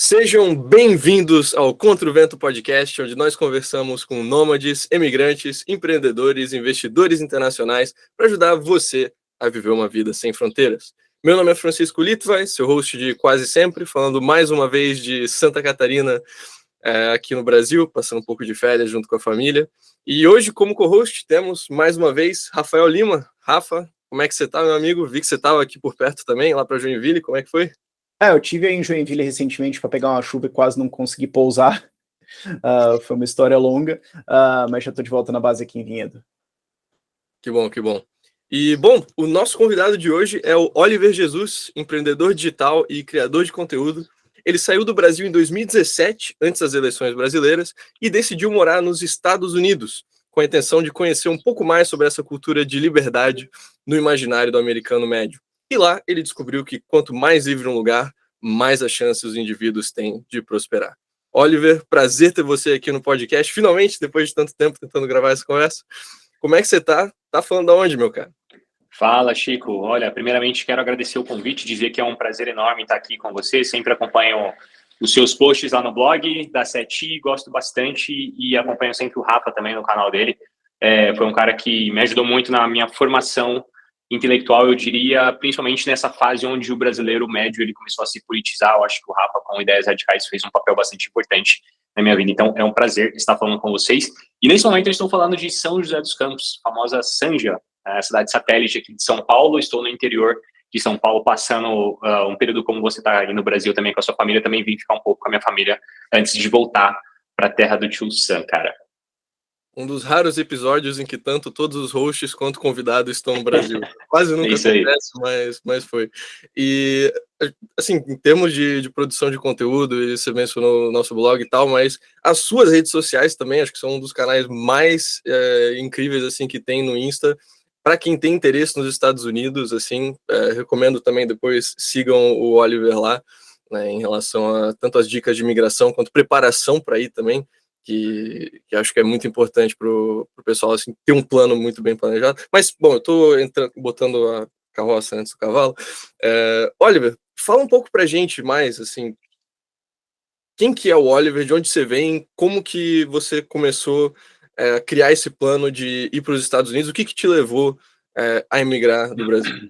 Sejam bem-vindos ao Contra o Vento Podcast, onde nós conversamos com nômades, emigrantes, empreendedores, investidores internacionais para ajudar você a viver uma vida sem fronteiras. Meu nome é Francisco Litvai, seu host de quase sempre, falando mais uma vez de Santa Catarina, aqui no Brasil, passando um pouco de férias junto com a família. E hoje, como co-host, temos mais uma vez Rafael Lima. Rafa, como é que você está, meu amigo? Vi que você estava aqui por perto também, lá para Joinville, como é que foi? Eu tive aí em Joinville recentemente para pegar uma chuva e quase não consegui pousar. Foi uma história longa, mas já estou de volta na base aqui em Vinhedo. Que bom, que bom. E, bom, o nosso convidado de hoje é o Oliver Jesus, empreendedor digital e criador de conteúdo. Ele saiu do Brasil em 2017, antes das eleições brasileiras, e decidiu morar nos Estados Unidos, com a intenção de conhecer um pouco mais sobre essa cultura de liberdade no imaginário do americano médio. E lá ele descobriu que quanto mais livre um lugar, mais as chances os indivíduos têm de prosperar. Oliver, prazer ter você aqui no podcast, finalmente, depois de tanto tempo tentando gravar essa conversa. Como é que você tá? Tá falando de onde, meu cara? Fala, Chico. Olha, primeiramente quero agradecer o convite, dizer que é um prazer enorme estar aqui com você. Sempre acompanho os seus posts lá no blog da Seti, gosto bastante e acompanho sempre o Rafa também no canal dele. Foi um cara que me ajudou muito na minha formação intelectual, eu diria, principalmente nessa fase onde o brasileiro médio ele começou a se politizar. Eu acho que o Rafa, com ideias radicais, fez um papel bastante importante na minha vida. Então, é um prazer estar falando com vocês. E nesse momento eu estou falando de São José dos Campos, famosa Sanja, a cidade satélite aqui de São Paulo. Estou no interior de São Paulo, passando um período como você está aí no Brasil também com a sua família. Também vim ficar um pouco com a minha família antes de voltar para a terra do tio Sam, cara. Um dos raros episódios em que tanto todos os hosts quanto convidados estão no Brasil. Quase nunca acontece, mas foi. E, assim, em termos de produção de conteúdo, você mencionou o nosso blog e tal, mas as suas redes sociais também, acho que são um dos canais mais incríveis, assim, que tem no Insta. Para quem tem interesse nos Estados Unidos, assim, recomendo também depois sigam o Oliver lá, né, em relação a tanto as dicas de imigração quanto preparação para ir também. Que acho que é muito importante para o pessoal assim, ter um plano muito bem planejado. Mas, bom, eu estou botando a carroça antes do cavalo. Oliver, fala um pouco para a gente mais, assim, quem que é o Oliver, de onde você vem, como que você começou a criar esse plano de ir para os Estados Unidos, o que te levou a emigrar do Brasil?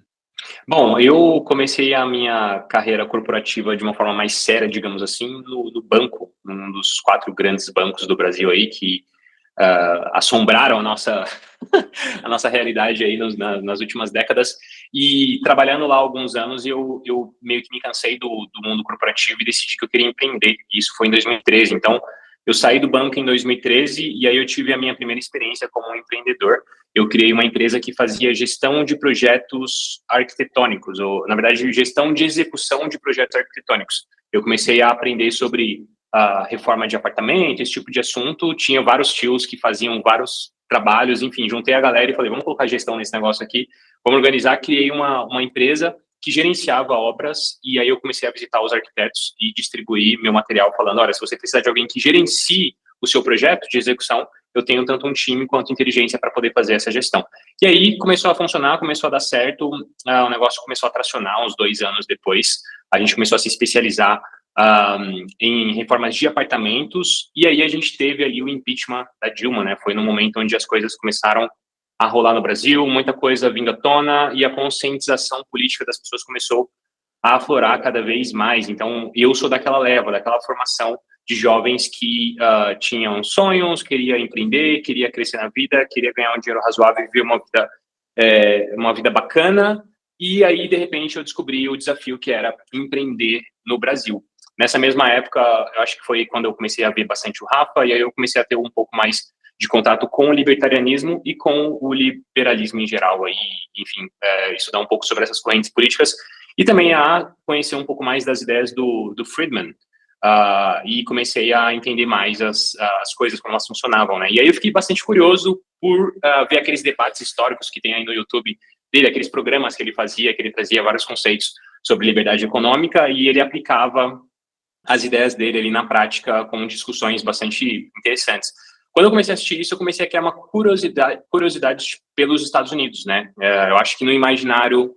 Bom, eu comecei a minha carreira corporativa de uma forma mais séria, digamos assim, no banco, um dos 4 grandes bancos do Brasil aí, que assombraram a nossa, a nossa realidade aí nas últimas décadas. E trabalhando lá há alguns anos, eu meio que me cansei do mundo corporativo e decidi que eu queria empreender. Isso foi em 2013. Então, eu saí do banco em 2013 e aí eu tive a minha primeira experiência como empreendedor. Eu criei uma empresa que fazia gestão de projetos arquitetônicos, ou, na verdade, gestão de execução de projetos arquitetônicos. Eu comecei a aprender sobre a reforma de apartamento, esse tipo de assunto. Tinha vários tios que faziam vários trabalhos, enfim, juntei a galera e falei, vamos colocar gestão nesse negócio aqui, vamos organizar. Criei uma empresa que gerenciava obras, e aí eu comecei a visitar os arquitetos e distribuir meu material, falando, olha, se você precisar de alguém que gerencie o seu projeto de execução, eu tenho tanto um time quanto inteligência para poder fazer essa gestão. E aí começou a funcionar, começou a dar certo, o negócio começou a tracionar uns 2 anos depois, a gente começou a se especializar em reformas de apartamentos, e aí a gente teve ali o impeachment da Dilma, né? Foi no momento onde as coisas começaram a rolar no Brasil, muita coisa vindo à tona, e a conscientização política das pessoas começou a aflorar cada vez mais. Então, eu sou daquela leva, daquela formação de jovens que tinham sonhos, queria empreender, queria crescer na vida, queria ganhar um dinheiro razoável e viver uma vida bacana. E aí, de repente, eu descobri o desafio que era empreender no Brasil. Nessa mesma época, eu acho que foi quando eu comecei a ver bastante o Rafa, e aí eu comecei a ter um pouco mais de contato com o libertarianismo e com o liberalismo em geral, aí, enfim, estudar um pouco sobre essas correntes políticas, e também a conhecer um pouco mais das ideias do Friedman, e comecei a entender mais as coisas, como elas funcionavam, né? E aí eu fiquei bastante curioso por ver aqueles debates históricos que tem aí no YouTube dele, aqueles programas que ele fazia, que ele trazia vários conceitos sobre liberdade econômica, e ele aplicava as ideias dele ali na prática com discussões bastante interessantes. Quando eu comecei a assistir isso, eu comecei a criar uma curiosidade pelos Estados Unidos, né? Eu acho que no imaginário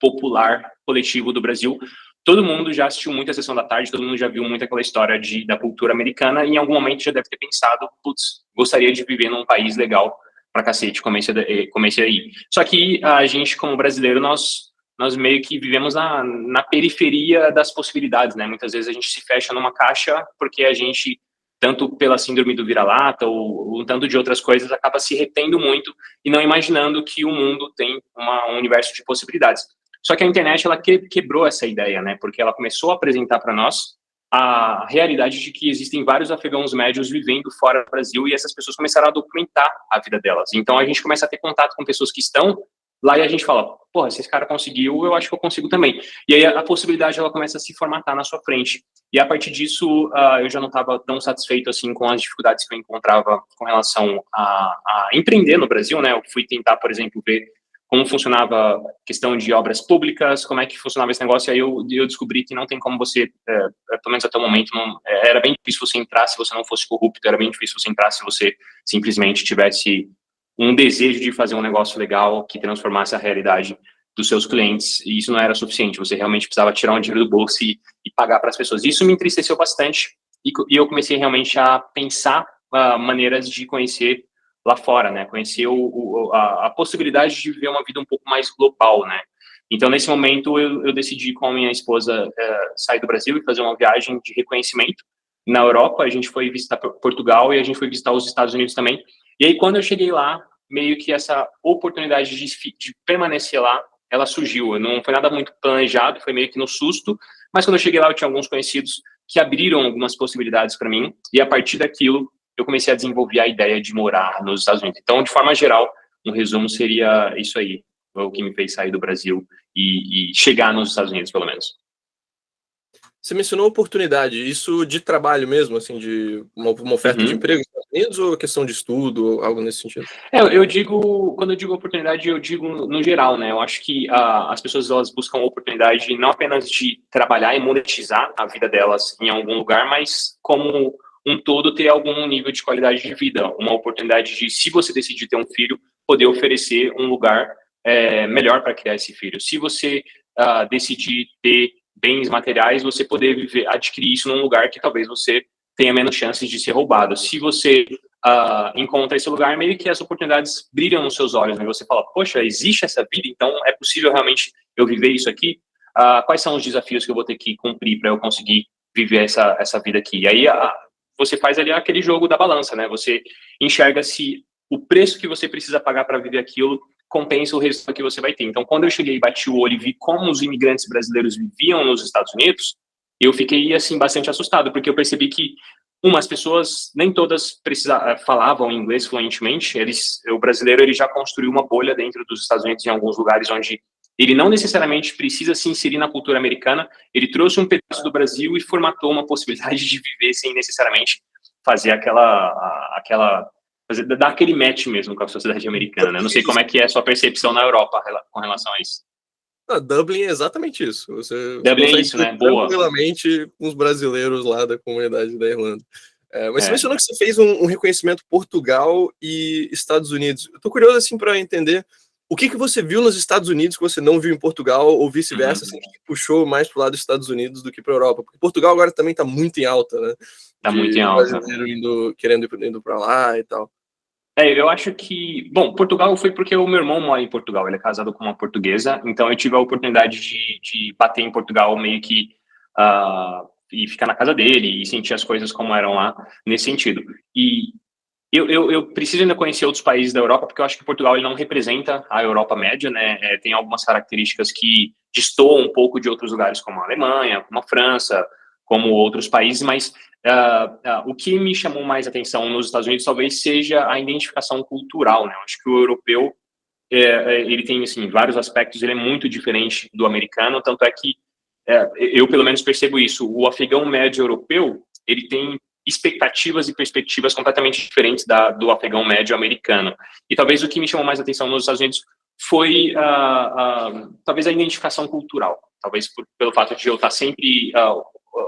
popular coletivo do Brasil, todo mundo já assistiu muito a Sessão da Tarde, todo mundo já viu muito aquela história da cultura americana, e em algum momento já deve ter pensado, putz, gostaria de viver num país legal pra cacete, comecei aí. Só que a gente, como brasileiro, nós meio que vivemos na periferia das possibilidades, né? Muitas vezes a gente se fecha numa caixa porque a gente, tanto pela síndrome do vira-lata ou um tanto de outras coisas, acaba se retendo muito e não imaginando que o mundo tem um universo de possibilidades. Só que a internet, ela quebrou essa ideia, né? Porque ela começou a apresentar para nós a realidade de que existem vários afegãos médios vivendo fora do Brasil, e essas pessoas começaram a documentar a vida delas. Então a gente começa a ter contato com pessoas que estão lá, e a gente fala, porra, se esse cara conseguiu, eu acho que eu consigo também. E aí a possibilidade, ela começa a se formatar na sua frente. E a partir disso, eu já não estava tão satisfeito assim com as dificuldades que eu encontrava com relação a empreender no Brasil, né? Eu fui tentar, por exemplo, ver como funcionava a questão de obras públicas, como é que funcionava esse negócio, e aí eu descobri que não tem como você, pelo menos até o momento, era bem difícil você entrar se você não fosse corrupto, era bem difícil você entrar se você simplesmente tivesse um desejo de fazer um negócio legal que transformasse a realidade dos seus clientes, e isso não era suficiente, você realmente precisava tirar um dinheiro do bolso e pagar para as pessoas. Isso me entristeceu bastante, e eu comecei realmente a pensar maneiras de conhecer lá fora, né, conhecer a possibilidade de viver uma vida um pouco mais global, né. Então, nesse momento, eu decidi com a minha esposa sair do Brasil e fazer uma viagem de reconhecimento na Europa. A gente foi visitar Portugal e a gente foi visitar os Estados Unidos também. E aí, quando eu cheguei lá, meio que essa oportunidade de permanecer lá, ela surgiu. Não foi nada muito planejado, foi meio que no susto, mas quando eu cheguei lá, eu tinha alguns conhecidos que abriram algumas possibilidades para mim, e a partir daquilo, eu comecei a desenvolver a ideia de morar nos Estados Unidos. Então, de forma geral, um resumo seria isso aí, o que me fez sair do Brasil e chegar nos Estados Unidos, pelo menos. Você mencionou oportunidade, isso de trabalho mesmo, assim, de uma oferta de emprego nos Estados Unidos, ou questão de estudo, ou algo nesse sentido? Eu digo, quando eu digo oportunidade, eu digo no geral, né? Eu acho que as pessoas, elas buscam oportunidade não apenas de trabalhar e monetizar a vida delas em algum lugar, mas como um todo ter algum nível de qualidade de vida, uma oportunidade de, se você decidir ter um filho, poder oferecer um lugar melhor para criar esse filho. Se você decidir ter bens materiais, você poder adquirir isso num lugar que talvez você tenha menos chances de ser roubado. Se você encontra esse lugar, meio que as oportunidades brilham nos seus olhos, né? Você fala, poxa, existe essa vida, então é possível realmente eu viver isso aqui? Quais são os desafios que eu vou ter que cumprir para eu conseguir viver essa vida aqui? E aí você faz ali aquele jogo da balança, né? Você enxerga se o preço que você precisa pagar para viver aquilo compensa o resultado que você vai ter. Então, quando eu cheguei e bati o olho e vi como os imigrantes brasileiros viviam nos Estados Unidos, eu fiquei, assim, bastante assustado, porque eu percebi que, as pessoas, nem todas falavam inglês fluentemente. O brasileiro, ele já construiu uma bolha dentro dos Estados Unidos, em alguns lugares onde ele não necessariamente precisa se inserir na cultura americana, ele trouxe um pedaço do Brasil e formatou uma possibilidade de viver sem necessariamente fazer dar aquele match mesmo com a sociedade americana, né? Eu não sei como é que é a sua percepção na Europa com relação a isso. Dublin é exatamente isso. Você Dublin é isso, né? Boa. Tranquilamente com os brasileiros lá da comunidade da Irlanda. Mas você mencionou que você fez um reconhecimento Portugal e Estados Unidos. Eu tô curioso, assim, para entender o que você viu nos Estados Unidos que você não viu em Portugal, ou vice-versa, assim, que puxou mais pro lado dos Estados Unidos do que para a Europa. Porque Portugal agora também tá muito em alta, né? Tá muito em alta. Brasileiro querendo ir para lá e tal. Eu acho que... Bom, Portugal foi porque o meu irmão mora em Portugal, ele é casado com uma portuguesa, então eu tive a oportunidade de bater em Portugal meio que... e ficar na casa dele e sentir as coisas como eram lá, nesse sentido. E eu preciso ainda conhecer outros países da Europa, porque eu acho que Portugal ele não representa a Europa média, né? Tem algumas características que destoam um pouco de outros lugares, como a Alemanha, como a França, como outros países, mas o que me chamou mais atenção nos Estados Unidos talvez seja a identificação cultural, né? Eu acho que o europeu, ele tem, assim, vários aspectos, ele é muito diferente do americano, tanto é que eu pelo menos percebo isso. O afegão médio europeu, ele tem expectativas e perspectivas completamente diferentes do afegão médio americano. E talvez o que me chamou mais atenção nos Estados Unidos foi talvez a identificação cultural. Talvez pelo fato de eu estar sempre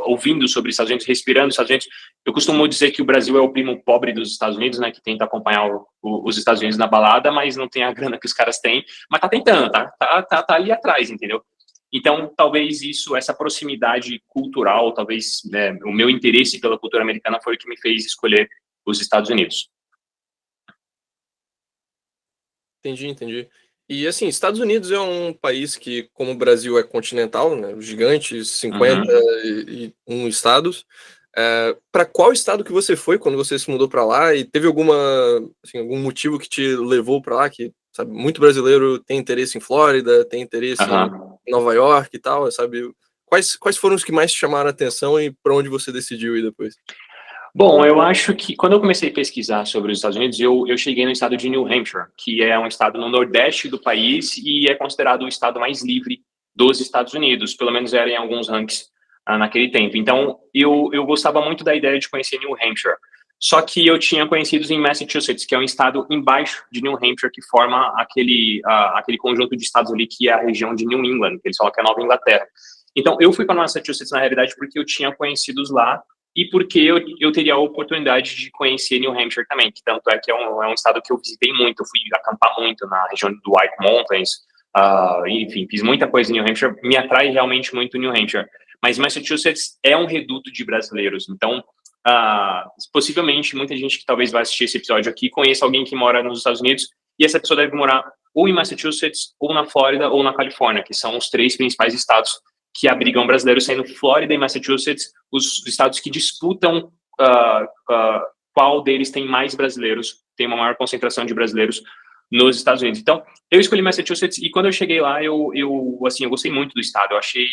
ouvindo sobre os Estados Unidos, respirando os Estados Unidos. Eu costumo dizer que o Brasil é o primo pobre dos Estados Unidos, né, que tenta acompanhar os Estados Unidos na balada, mas não tem a grana que os caras têm, mas tá tentando, tá ali atrás, entendeu? Então, talvez essa proximidade cultural, talvez o meu interesse pela cultura americana foi o que me fez escolher os Estados Unidos. Entendi. E, assim, Estados Unidos é um país que, como o Brasil é continental, né, gigante, 51 estados, para qual estado que você foi quando você se mudou para lá? E teve algum motivo que te levou para lá? Que, sabe, muito brasileiro tem interesse em Flórida, tem interesse em Nova York e tal, sabe? Quais foram os que mais te chamaram a atenção e para onde você decidiu ir depois? Bom, eu acho que quando eu comecei a pesquisar sobre os Estados Unidos, eu cheguei no estado de New Hampshire, que é um estado no nordeste do país e é considerado o estado mais livre dos Estados Unidos, pelo menos era em alguns rankings naquele tempo. Então, eu gostava muito da ideia de conhecer New Hampshire. Só que eu tinha conhecidos em Massachusetts, que é um estado embaixo de New Hampshire, que forma aquele conjunto de estados ali que é a região de New England, que eles falam que é a Nova Inglaterra. Então, eu fui para Massachusetts, na realidade, porque eu tinha conhecidos lá e porque eu teria a oportunidade de conhecer New Hampshire também, que tanto é que é um estado que eu visitei muito, eu fui acampar muito na região do White Mountains, enfim, fiz muita coisa em New Hampshire, me atrai realmente muito New Hampshire. Mas Massachusetts é um reduto de brasileiros, então, possivelmente, muita gente que talvez vai assistir esse episódio aqui conheça alguém que mora nos Estados Unidos, e essa pessoa deve morar ou em Massachusetts, ou na Flórida, ou na Califórnia, que são os 3 principais estados que abrigam brasileiros, sendo Flórida e Massachusetts os estados que disputam qual deles tem mais brasileiros, tem uma maior concentração de brasileiros nos Estados Unidos. Então, eu escolhi Massachusetts e quando eu cheguei lá, eu gostei muito do estado. Eu achei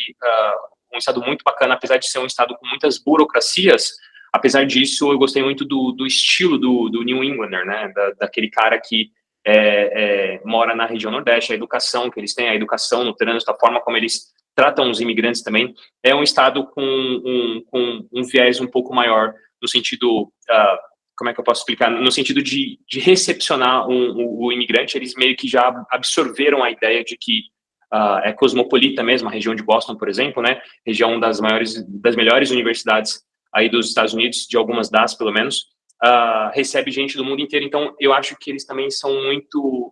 um estado muito bacana, apesar de ser um estado com muitas burocracias. Apesar disso, eu gostei muito do estilo do New Englander, né? Daquele cara que mora na região Nordeste, a educação que eles têm, a educação no trânsito, a forma como eles tratam os imigrantes também. É um estado com um viés um pouco maior, no sentido, como é que eu posso explicar? No sentido de recepcionar o imigrante, eles meio que já absorveram a ideia de que é cosmopolita mesmo, a região de Boston, por exemplo, né? Região das melhores universidades aí dos Estados Unidos, de algumas das, pelo menos, recebe gente do mundo inteiro. Então, eu acho que eles também são muito...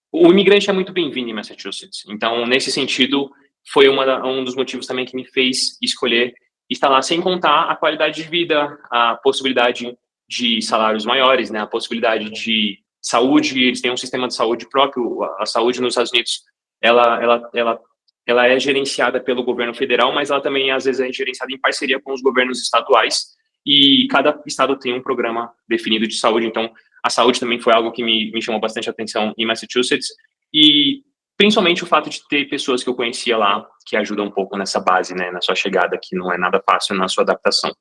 O imigrante é muito bem-vindo em Massachusetts. Então, nesse sentido, foi um dos motivos também que me fez escolher estar lá, sem contar a qualidade de vida, a possibilidade de salários maiores, né? A possibilidade de saúde. Eles têm um sistema de saúde próprio. A saúde nos Estados Unidos, ela é gerenciada pelo governo federal, mas ela também, às vezes, é gerenciada em parceria com os governos estaduais, e cada estado tem um programa definido de saúde. Então, a saúde também foi algo que me chamou bastante atenção em Massachusetts, e principalmente o fato de ter pessoas que eu conhecia lá, que ajudam um pouco nessa base, né, na sua chegada, que não é nada fácil na sua adaptação.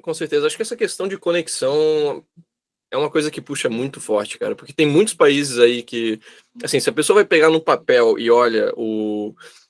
Com certeza, acho que essa questão de conexão é uma coisa que puxa muito forte, cara, porque tem muitos países aí que, assim, se a pessoa vai pegar no papel e olha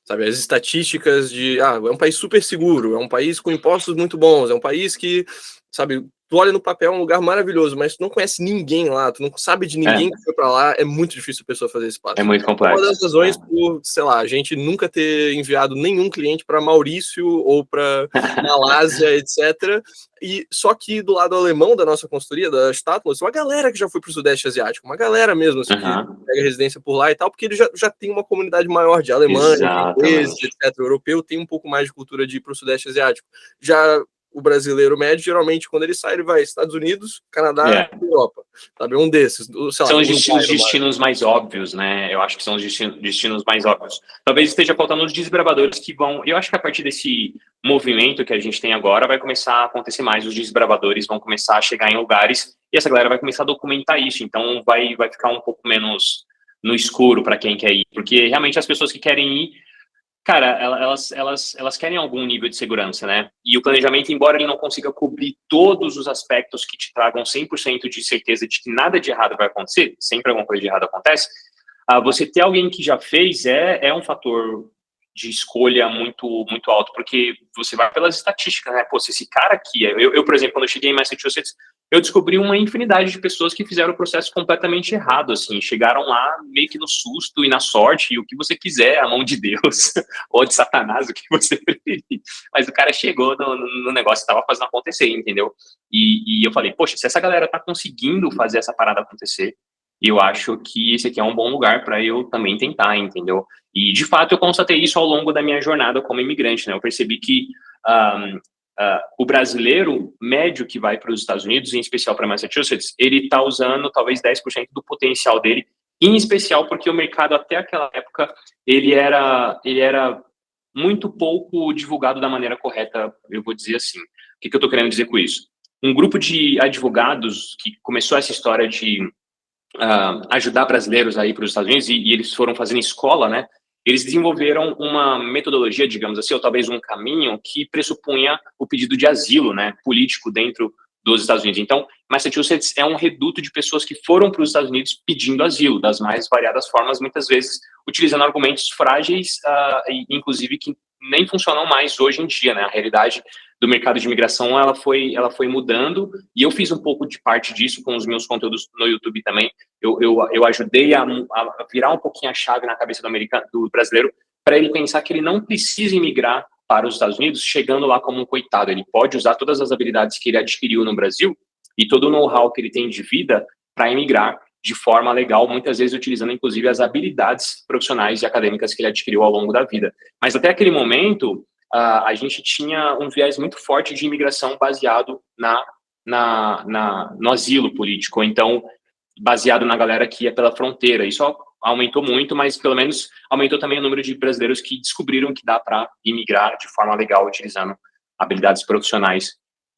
as estatísticas de, é um país super seguro, é um país com impostos muito bons, é um país que, sabe, tu olha no papel, é um lugar maravilhoso, mas tu não conhece ninguém lá, tu não sabe de ninguém que foi pra lá, é muito difícil a pessoa fazer esse passo. É muito complexo. Uma das razões por, sei lá, a gente nunca ter enviado nenhum cliente para Maurício ou para Malásia, etc. E só que do lado alemão da nossa consultoria, da Statler, uma galera que já foi pro Sudeste Asiático, uma galera mesmo, assim, que pega residência por lá e tal, porque ele já tem uma comunidade maior de alemães, ingleses, etc. O europeu tem um pouco mais de cultura de ir pro Sudeste Asiático. Já o brasileiro médio, geralmente, quando ele sai, ele vai Estados Unidos, Canadá e Europa. Sabe? Um desses. São os destinos mais óbvios, né? Eu acho que são os destinos mais óbvios. Talvez esteja faltando os desbravadores que vão... Eu acho que a partir desse movimento que a gente tem agora, vai começar a acontecer mais. Os desbravadores vão começar a chegar em lugares e essa galera vai começar a documentar isso. Então, vai ficar um pouco menos no escuro para quem quer ir. Porque, realmente, as pessoas que querem ir, cara, elas querem algum nível de segurança, né? E o planejamento, embora ele não consiga cobrir todos os aspectos que te tragam 100% de certeza de que nada de errado vai acontecer, sempre alguma coisa de errado acontece, você ter alguém que já fez é um fator de escolha muito, muito alto, porque você vai pelas estatísticas, né? Pô, se esse cara aqui... Eu, por exemplo, quando eu cheguei em Massachusetts, eu descobri uma infinidade de pessoas que fizeram o processo completamente errado, assim, chegaram lá meio que no susto e na sorte, e o que você quiser, a mão de Deus, ou de Satanás, o que você preferir. Mas o cara chegou no negócio e estava fazendo acontecer, entendeu? E eu falei, poxa, se essa galera tá conseguindo fazer essa parada acontecer, E eu acho que esse aqui é um bom lugar para eu também tentar, entendeu? E, de fato, eu constatei isso ao longo da minha jornada como imigrante, né? Eu percebi que o brasileiro médio que vai para os Estados Unidos, em especial para Massachusetts, ele está usando talvez 10% do potencial dele, em especial porque o mercado até aquela época, ele era muito pouco divulgado da maneira correta, eu vou dizer assim. O que eu estou querendo dizer com isso? Um grupo de advogados que começou essa história de ajudar brasileiros a ir para os Estados Unidos, e eles foram fazendo escola, né? Eles desenvolveram uma metodologia, digamos assim, ou talvez um caminho que pressupunha o pedido de asilo, né, político dentro dos Estados Unidos. Então, Massachusetts é um reduto de pessoas que foram para os Estados Unidos pedindo asilo, das mais variadas formas, muitas vezes utilizando argumentos frágeis, inclusive que nem funcionam mais hoje em dia, né? A realidade do mercado de imigração, ela foi mudando, e eu fiz um pouco de parte disso com os meus conteúdos no YouTube também. Eu ajudei a virar um pouquinho a chave na cabeça do brasileiro, para ele pensar que ele não precisa imigrar para os Estados Unidos chegando lá como um coitado. Ele pode usar todas as habilidades que ele adquiriu no Brasil e todo o know-how que ele tem de vida para emigrar de forma legal, muitas vezes utilizando, inclusive, as habilidades profissionais e acadêmicas que ele adquiriu ao longo da vida. Mas até aquele momento, a gente tinha um viés muito forte de imigração baseado no asilo político, então, baseado na galera que ia pela fronteira. Isso aumentou muito, mas pelo menos aumentou também o número de brasileiros que descobriram que dá para imigrar de forma legal, utilizando habilidades profissionais,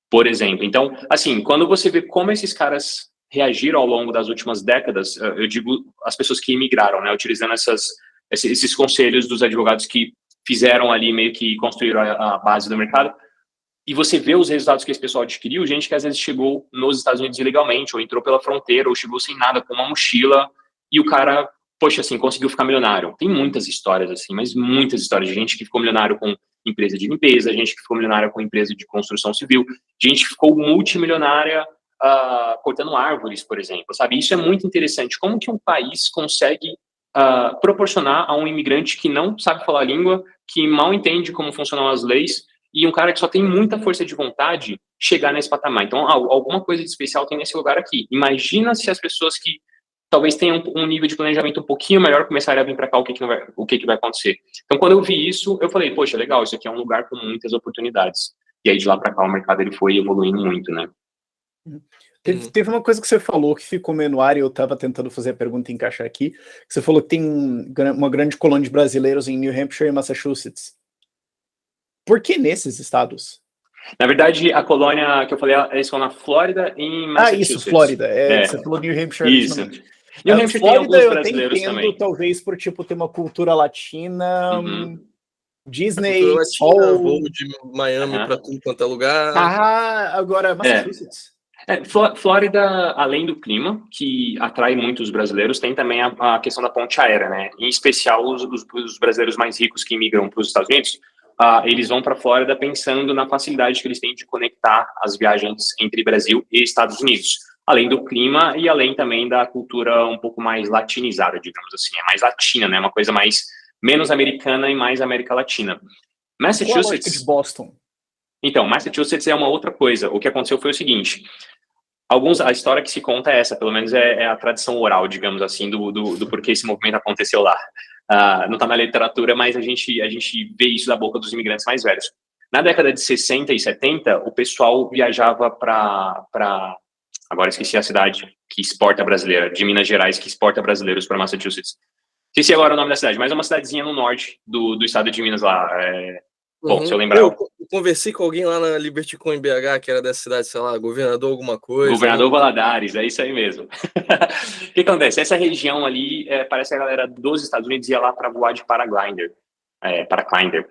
por exemplo. Então, assim, quando você vê como esses caras reagiram ao longo das últimas décadas, eu digo as pessoas que imigraram, né, utilizando esses conselhos dos advogados que fizeram ali, meio que construíram a base do mercado, e você vê os resultados que esse pessoal adquiriu, gente que às vezes chegou nos Estados Unidos ilegalmente, ou entrou pela fronteira, ou chegou sem nada, com uma mochila, e o cara, poxa, assim, conseguiu ficar milionário. Tem muitas histórias assim, mas muitas histórias de gente que ficou milionário com empresa de limpeza, gente que ficou milionária com empresa de construção civil, gente que ficou multimilionária cortando árvores, por exemplo, sabe? Isso é muito interessante. Como que um país consegue proporcionar a um imigrante que não sabe falar a língua, que mal entende como funcionam as leis, e um cara que só tem muita força de vontade chegar nesse patamar. Então, alguma coisa de especial tem nesse lugar aqui. Imagina se as pessoas que talvez tenham um nível de planejamento um pouquinho melhor começarem a vir para cá, o que vai acontecer. Então, quando eu vi isso, eu falei, poxa, legal, isso aqui é um lugar com muitas oportunidades. E aí, de lá para cá, o mercado ele foi evoluindo muito, né? Teve uma coisa que você falou que ficou meio no ar, e eu estava tentando fazer a pergunta e encaixar aqui, que você falou que tem uma grande colônia de brasileiros em New Hampshire e Massachusetts. Por que nesses estados? Na verdade, a colônia que eu falei, eles estão na Flórida e em Massachusetts. Isso, Flórida. Você falou New Hampshire. Isso. New Hampshire Flórida, tem alguns brasileiros eu também. Talvez por, tipo, ter uma cultura latina, Disney, cultura latina, voo de Miami para tudo quanto é lugar. Agora Massachusetts. Flórida, além do clima, que atrai muitos brasileiros, tem também a questão da ponte aérea, né? Em especial, os brasileiros mais ricos que migram para os Estados Unidos, eles vão para a Flórida pensando na facilidade que eles têm de conectar as viagens entre Brasil e Estados Unidos. Além do clima e além também da cultura um pouco mais latinizada, digamos assim. É mais latina, né? Uma coisa menos americana e mais América Latina. Massachusetts... de Boston. Então, Massachusetts é uma outra coisa. O que aconteceu foi o seguinte... A história que se conta é essa, pelo menos é a tradição oral, digamos assim, do porquê esse movimento aconteceu lá. Não está na literatura, mas a gente vê isso da boca dos imigrantes mais velhos. Na década de 60 e 70, o pessoal viajava para agora esqueci a cidade que exporta brasileira, de Minas Gerais, que exporta brasileiros para Massachusetts. Esqueci agora o nome da cidade, mas é uma cidadezinha no norte do estado de Minas lá. Bom, se eu lembrar... Eu conversei com alguém lá na Liberty Com em BH, que era dessa cidade, sei lá, governador alguma coisa. Governador Valadares, é isso aí mesmo. O que acontece? Essa região ali, parece que a galera dos Estados Unidos ia lá para voar de paraglider. Paraglider,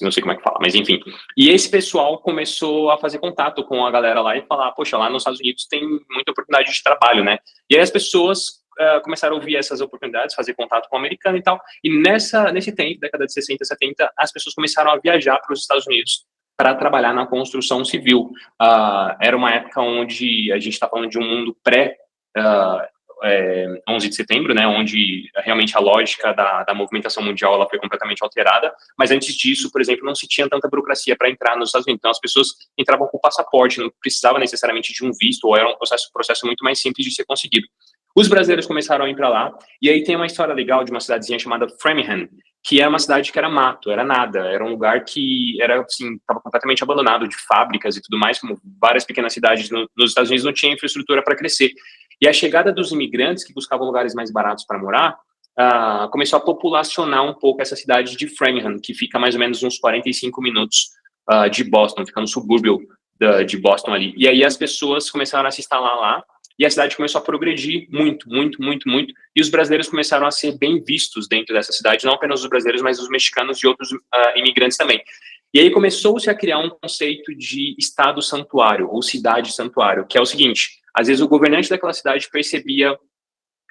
não sei como é que fala, mas enfim. E esse pessoal começou a fazer contato com a galera lá e falar, poxa, lá nos Estados Unidos tem muita oportunidade de trabalho, né? E aí as pessoas começaram a ouvir essas oportunidades, fazer contato com o americano e tal, e nesse tempo, década de 60, 70, as pessoas começaram a viajar para os Estados Unidos para trabalhar na construção civil. Era uma época onde a gente está falando de um mundo pré 11 de setembro, né, onde realmente a lógica da movimentação mundial ela foi completamente alterada, mas antes disso, por exemplo, não se tinha tanta burocracia para entrar nos Estados Unidos, então as pessoas entravam com passaporte, não precisava necessariamente de um visto, ou era um processo muito mais simples de ser conseguido. Os brasileiros começaram a ir para lá, e aí tem uma história legal de uma cidadezinha chamada Framingham, que era uma cidade que era mato, era nada, era um lugar que era, assim, estava completamente abandonado de fábricas e tudo mais, como várias pequenas cidades nos Estados Unidos não tinha infraestrutura para crescer. E a chegada dos imigrantes que buscavam lugares mais baratos para morar, começou a populacionar um pouco essa cidade de Framingham, que fica mais ou menos uns 45 minutos de Boston, fica no subúrbio de Boston ali. E aí as pessoas começaram a se instalar lá, e a cidade começou a progredir muito, muito, muito, muito, e os brasileiros começaram a ser bem vistos dentro dessa cidade, não apenas os brasileiros, mas os mexicanos e outros imigrantes também. E aí começou-se a criar um conceito de estado santuário, ou cidade santuário, que é o seguinte: às vezes o governante daquela cidade percebia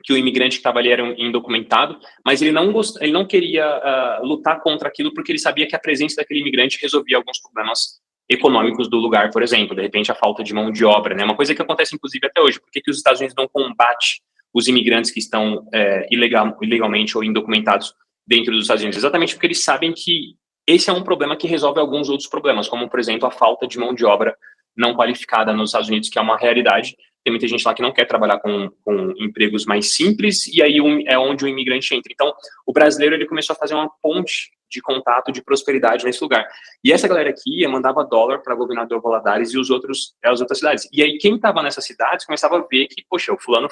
que o imigrante que estava ali era indocumentado, mas ele não queria lutar contra aquilo, porque ele sabia que a presença daquele imigrante resolvia alguns problemas econômicos do lugar, por exemplo, de repente a falta de mão de obra, né? Uma coisa que acontece inclusive até hoje. Por que os Estados Unidos não combatem os imigrantes que estão ilegalmente ou indocumentados dentro dos Estados Unidos? Exatamente porque eles sabem que esse é um problema que resolve alguns outros problemas, como, por exemplo, a falta de mão de obra não qualificada nos Estados Unidos, que é uma realidade. Tem muita gente lá que não quer trabalhar com empregos mais simples, e aí é onde o imigrante entra. Então, o brasileiro ele começou a fazer uma ponte de contato, de prosperidade nesse lugar. E essa galera aqui mandava dólar para governador Valadares e as outras cidades. E aí, quem estava nessas cidades começava a ver que, poxa, o fulano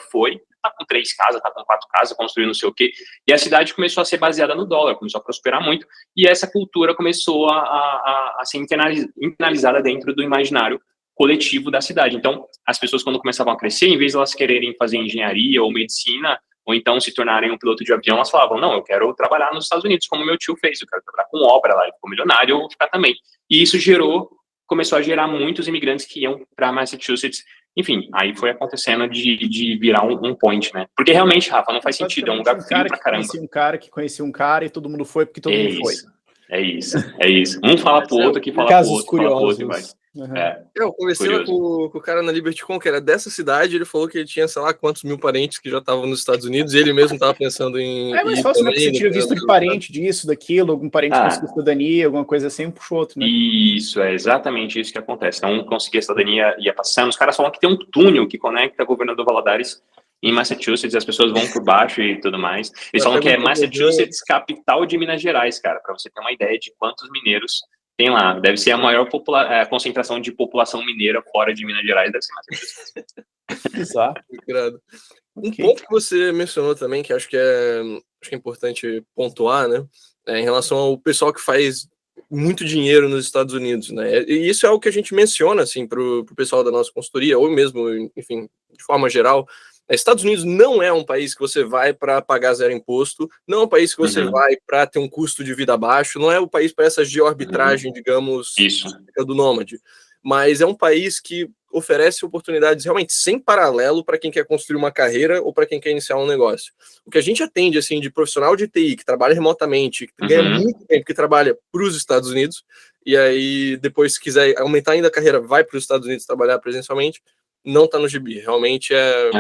tá com 3 casas, tá com 4 casas, construindo não sei o quê. E a cidade começou a ser baseada no dólar, começou a prosperar muito. E essa cultura começou a ser internalizada dentro do imaginário coletivo da cidade. Então, as pessoas, quando começavam a crescer, em vez de elas quererem fazer engenharia ou medicina, ou então se tornarem um piloto de avião, elas falavam: não, eu quero trabalhar nos Estados Unidos, como meu tio fez, eu quero trabalhar com obra lá, ele ficou milionário, eu vou ficar também. E isso começou a gerar muitos imigrantes que iam para Massachusetts. Enfim, aí foi acontecendo de virar um point, né? Porque realmente, Rafa, não faz sentido, é um lugar frio pra caramba. Que conhecia um cara e todo mundo foi porque todo mundo foi. É isso. Um fala pro outro, que fala pro outro, fala pro outro e vai. Uhum. Eu conversei com o cara na LibertyCon, que era dessa cidade, ele falou que ele tinha, sei lá, quantos mil parentes que já estavam nos Estados Unidos, e ele mesmo estava pensando em... É mais fácil, né? Você tinha visto de parente disso, daquilo, algum parente conseguiu cidadania, alguma coisa assim, puxou outro, né? Isso, é exatamente isso que acontece. Então, um conseguia cidadania, ia passando. Os caras falam que tem um túnel que conecta Governador Valadares em Massachusetts, as pessoas vão por baixo e tudo mais. Eles falam que é Massachusetts, capital de Minas Gerais, cara, para você ter uma ideia de quantos mineiros tem lá. Deve ser a maior concentração de população mineira fora de Minas Gerais, deve ser Massachusetts. Exato. Um ponto que você mencionou também, que acho que é importante pontuar, né, em relação ao pessoal que faz muito dinheiro nos Estados Unidos, né, e isso é o que a gente menciona, assim, pro pessoal da nossa consultoria, ou mesmo, enfim, de forma geral. Estados Unidos não é um país que você vai para pagar zero imposto, não é um país que você vai para ter um custo de vida baixo, não é o país para essa geoarbitragem, digamos, do nômade, mas é um país que oferece oportunidades realmente sem paralelo para quem quer construir uma carreira ou para quem quer iniciar um negócio. O que a gente atende, assim, de profissional de TI que trabalha remotamente, que ganha muito tempo, que trabalha para os Estados Unidos, e aí depois, se quiser aumentar ainda a carreira, vai para os Estados Unidos trabalhar presencialmente, não tá no gibi. Realmente é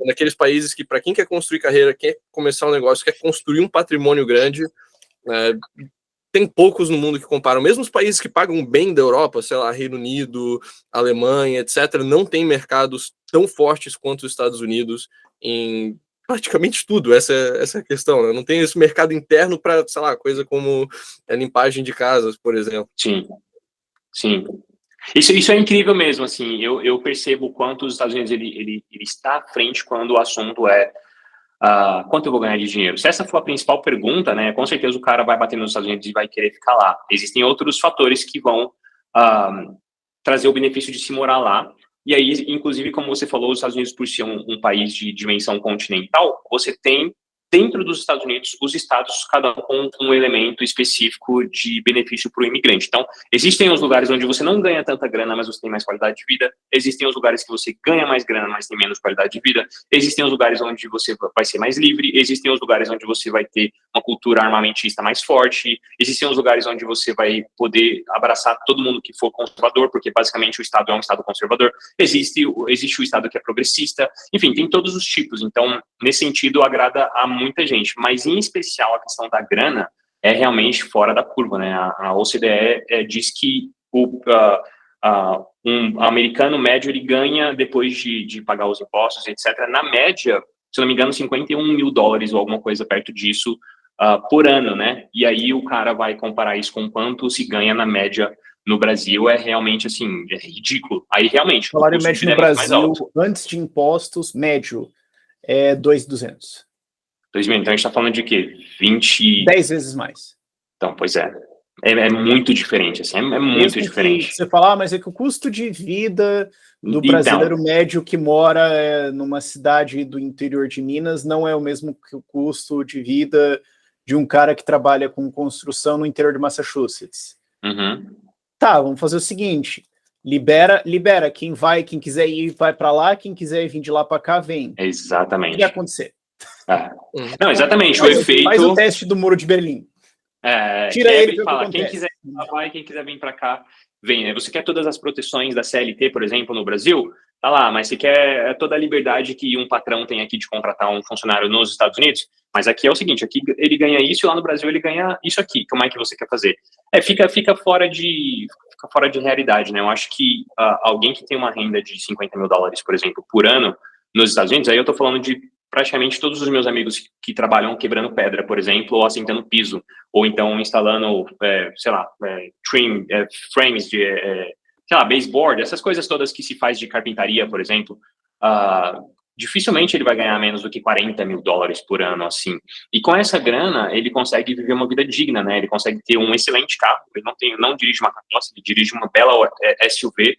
naqueles países que, para quem quer construir carreira, quer começar um negócio, quer construir um patrimônio grande, tem poucos no mundo que comparam. Mesmo os países que pagam bem da Europa, sei lá, Reino Unido, Alemanha, etc., não tem mercados tão fortes quanto os Estados Unidos em praticamente tudo. Essa é a questão, né? Não tem esse mercado interno para, sei lá, coisa como a limpagem de casas, por exemplo. Sim. Isso é incrível mesmo, assim, eu percebo o quanto os Estados Unidos ele está à frente quando o assunto é quanto eu vou ganhar de dinheiro. Se essa for a principal pergunta, né, com certeza o cara vai bater nos Estados Unidos e vai querer ficar lá. Existem outros fatores que vão trazer o benefício de se morar lá, e aí, inclusive, como você falou, os Estados Unidos, por ser um país de dimensão continental, você tem dentro dos Estados Unidos, os estados, cada um com um elemento específico de benefício para o imigrante. Então, existem os lugares onde você não ganha tanta grana, mas você tem mais qualidade de vida. Existem os lugares que você ganha mais grana, mas tem menos qualidade de vida. Existem os lugares onde você vai ser mais livre. Existem os lugares onde você vai ter uma cultura armamentista mais forte. Existem os lugares onde você vai poder abraçar todo mundo que for conservador, porque basicamente o estado é um estado conservador. Existe o estado que é progressista. Enfim, tem todos os tipos. Então, nesse sentido, agrada a muita gente, mas em especial a questão da grana é realmente fora da curva, né? A OCDE diz que um americano médio ele ganha, depois de pagar os impostos, etc., na média, se não me engano, $51 mil ou alguma coisa perto disso por ano, né? E aí o cara vai comparar isso com quanto se ganha na média no Brasil, é realmente, assim, é ridículo. Aí, realmente, o salário médio no Brasil, antes de impostos, médio, é 2.200. 2.000, então a gente tá falando de quê? 10 vezes mais. Então, pois é. É muito diferente, assim, é muito mesmo diferente. Que você fala, mas é que o custo de vida do brasileiro médio que mora numa cidade do interior de Minas não é o mesmo que o custo de vida de um cara que trabalha com construção no interior de Massachusetts. Uhum. Tá, vamos fazer o seguinte, libera, quem quiser ir, vai para lá, quem quiser vir de lá para cá, vem. Exatamente. O que vai acontecer? Não, exatamente, o efeito... Faz o teste do Muro de Berlim. Tira ele e fala, quem quiser vai, quem quiser vir para cá, vem. Você quer todas as proteções da CLT, por exemplo, no Brasil? Tá lá, mas você quer toda a liberdade que um patrão tem aqui de contratar um funcionário nos Estados Unidos? Mas aqui é o seguinte, aqui ele ganha isso e lá no Brasil ele ganha isso aqui. Como é que você quer fazer? Fica fora de realidade, né? Eu acho que alguém que tem uma renda de $50 mil, por exemplo, por ano nos Estados Unidos, aí eu tô falando de praticamente todos os meus amigos que trabalham quebrando pedra, por exemplo, ou assentando piso, ou então instalando, frames de, baseboard, essas coisas todas que se faz de carpintaria, por exemplo, dificilmente ele vai ganhar menos do que $40 mil por ano, assim. E com essa grana, ele consegue viver uma vida digna, né? Ele consegue ter um excelente carro, ele não dirige uma carroça, ele dirige uma bela SUV,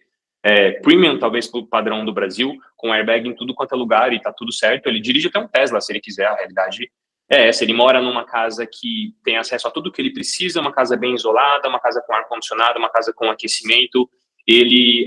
premium, talvez, pro padrão do Brasil, com airbag em tudo quanto é lugar e tá tudo certo. Ele dirige até um Tesla, se ele quiser. A realidade é essa. Ele mora numa casa que tem acesso a tudo que ele precisa, uma casa bem isolada, uma casa com ar-condicionado, uma casa com aquecimento. Ele,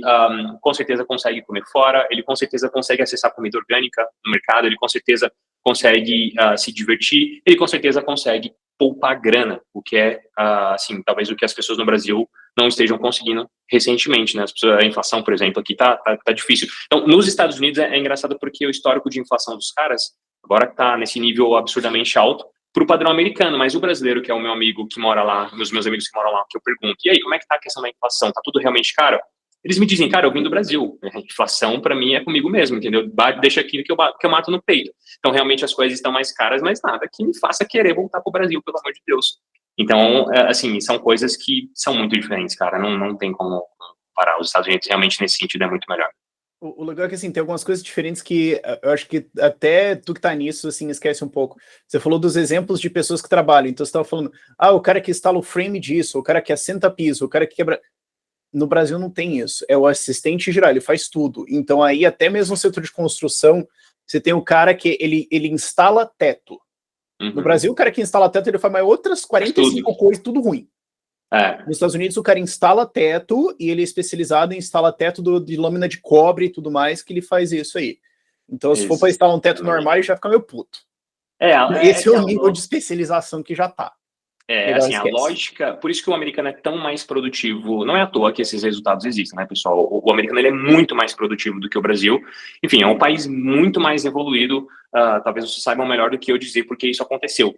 com certeza, consegue comer fora, ele, com certeza, consegue acessar comida orgânica no mercado, ele, com certeza, consegue se divertir, ele, com certeza, consegue poupar grana, o que é, assim, talvez o que as pessoas no Brasil não estejam conseguindo recentemente, né? A inflação, por exemplo, aqui tá difícil. Então, nos Estados Unidos é engraçado porque o histórico de inflação dos caras agora tá nesse nível absurdamente alto para o padrão americano, mas o brasileiro, que é o meu amigo que mora lá, meus amigos que moram lá, que eu pergunto, e aí, como é que tá a questão da inflação? Tá tudo realmente caro? Eles me dizem, cara, eu vim do Brasil, a inflação para mim é comigo mesmo, entendeu? Deixa aquilo que eu mato no peito. Então, realmente, as coisas estão mais caras, mas nada que me faça querer voltar para o Brasil, pelo amor de Deus. Então, assim, são coisas que são muito diferentes, cara, não tem como parar. Os Estados Unidos realmente, nesse sentido, é muito melhor. O legal é que, assim, tem algumas coisas diferentes que eu acho que até tu que tá nisso, assim, esquece um pouco. Você falou dos exemplos de pessoas que trabalham, então você tava falando, o cara que instala o frame disso, o cara que assenta piso, o cara que quebra... No Brasil não tem isso, é o assistente geral, ele faz tudo. Então aí, até mesmo no setor de construção, você tem o cara que ele instala teto. Uhum. No Brasil, o cara que instala teto, ele faz mais outras 45 coisas, tudo ruim. Nos Estados Unidos, o cara instala teto e ele é especializado em instalar teto de lâmina de cobre e tudo mais, que ele faz isso aí. Então, se for para instalar um teto normal, ele já fica meio puto. Esse é o nível de especialização que já tá. Assim, a lógica, por isso que o americano é tão mais produtivo, não é à toa que esses resultados existem, né, pessoal? O americano, ele é muito mais produtivo do que o Brasil. Enfim, é um país muito mais evoluído, talvez vocês saibam melhor do que eu dizer porque isso aconteceu.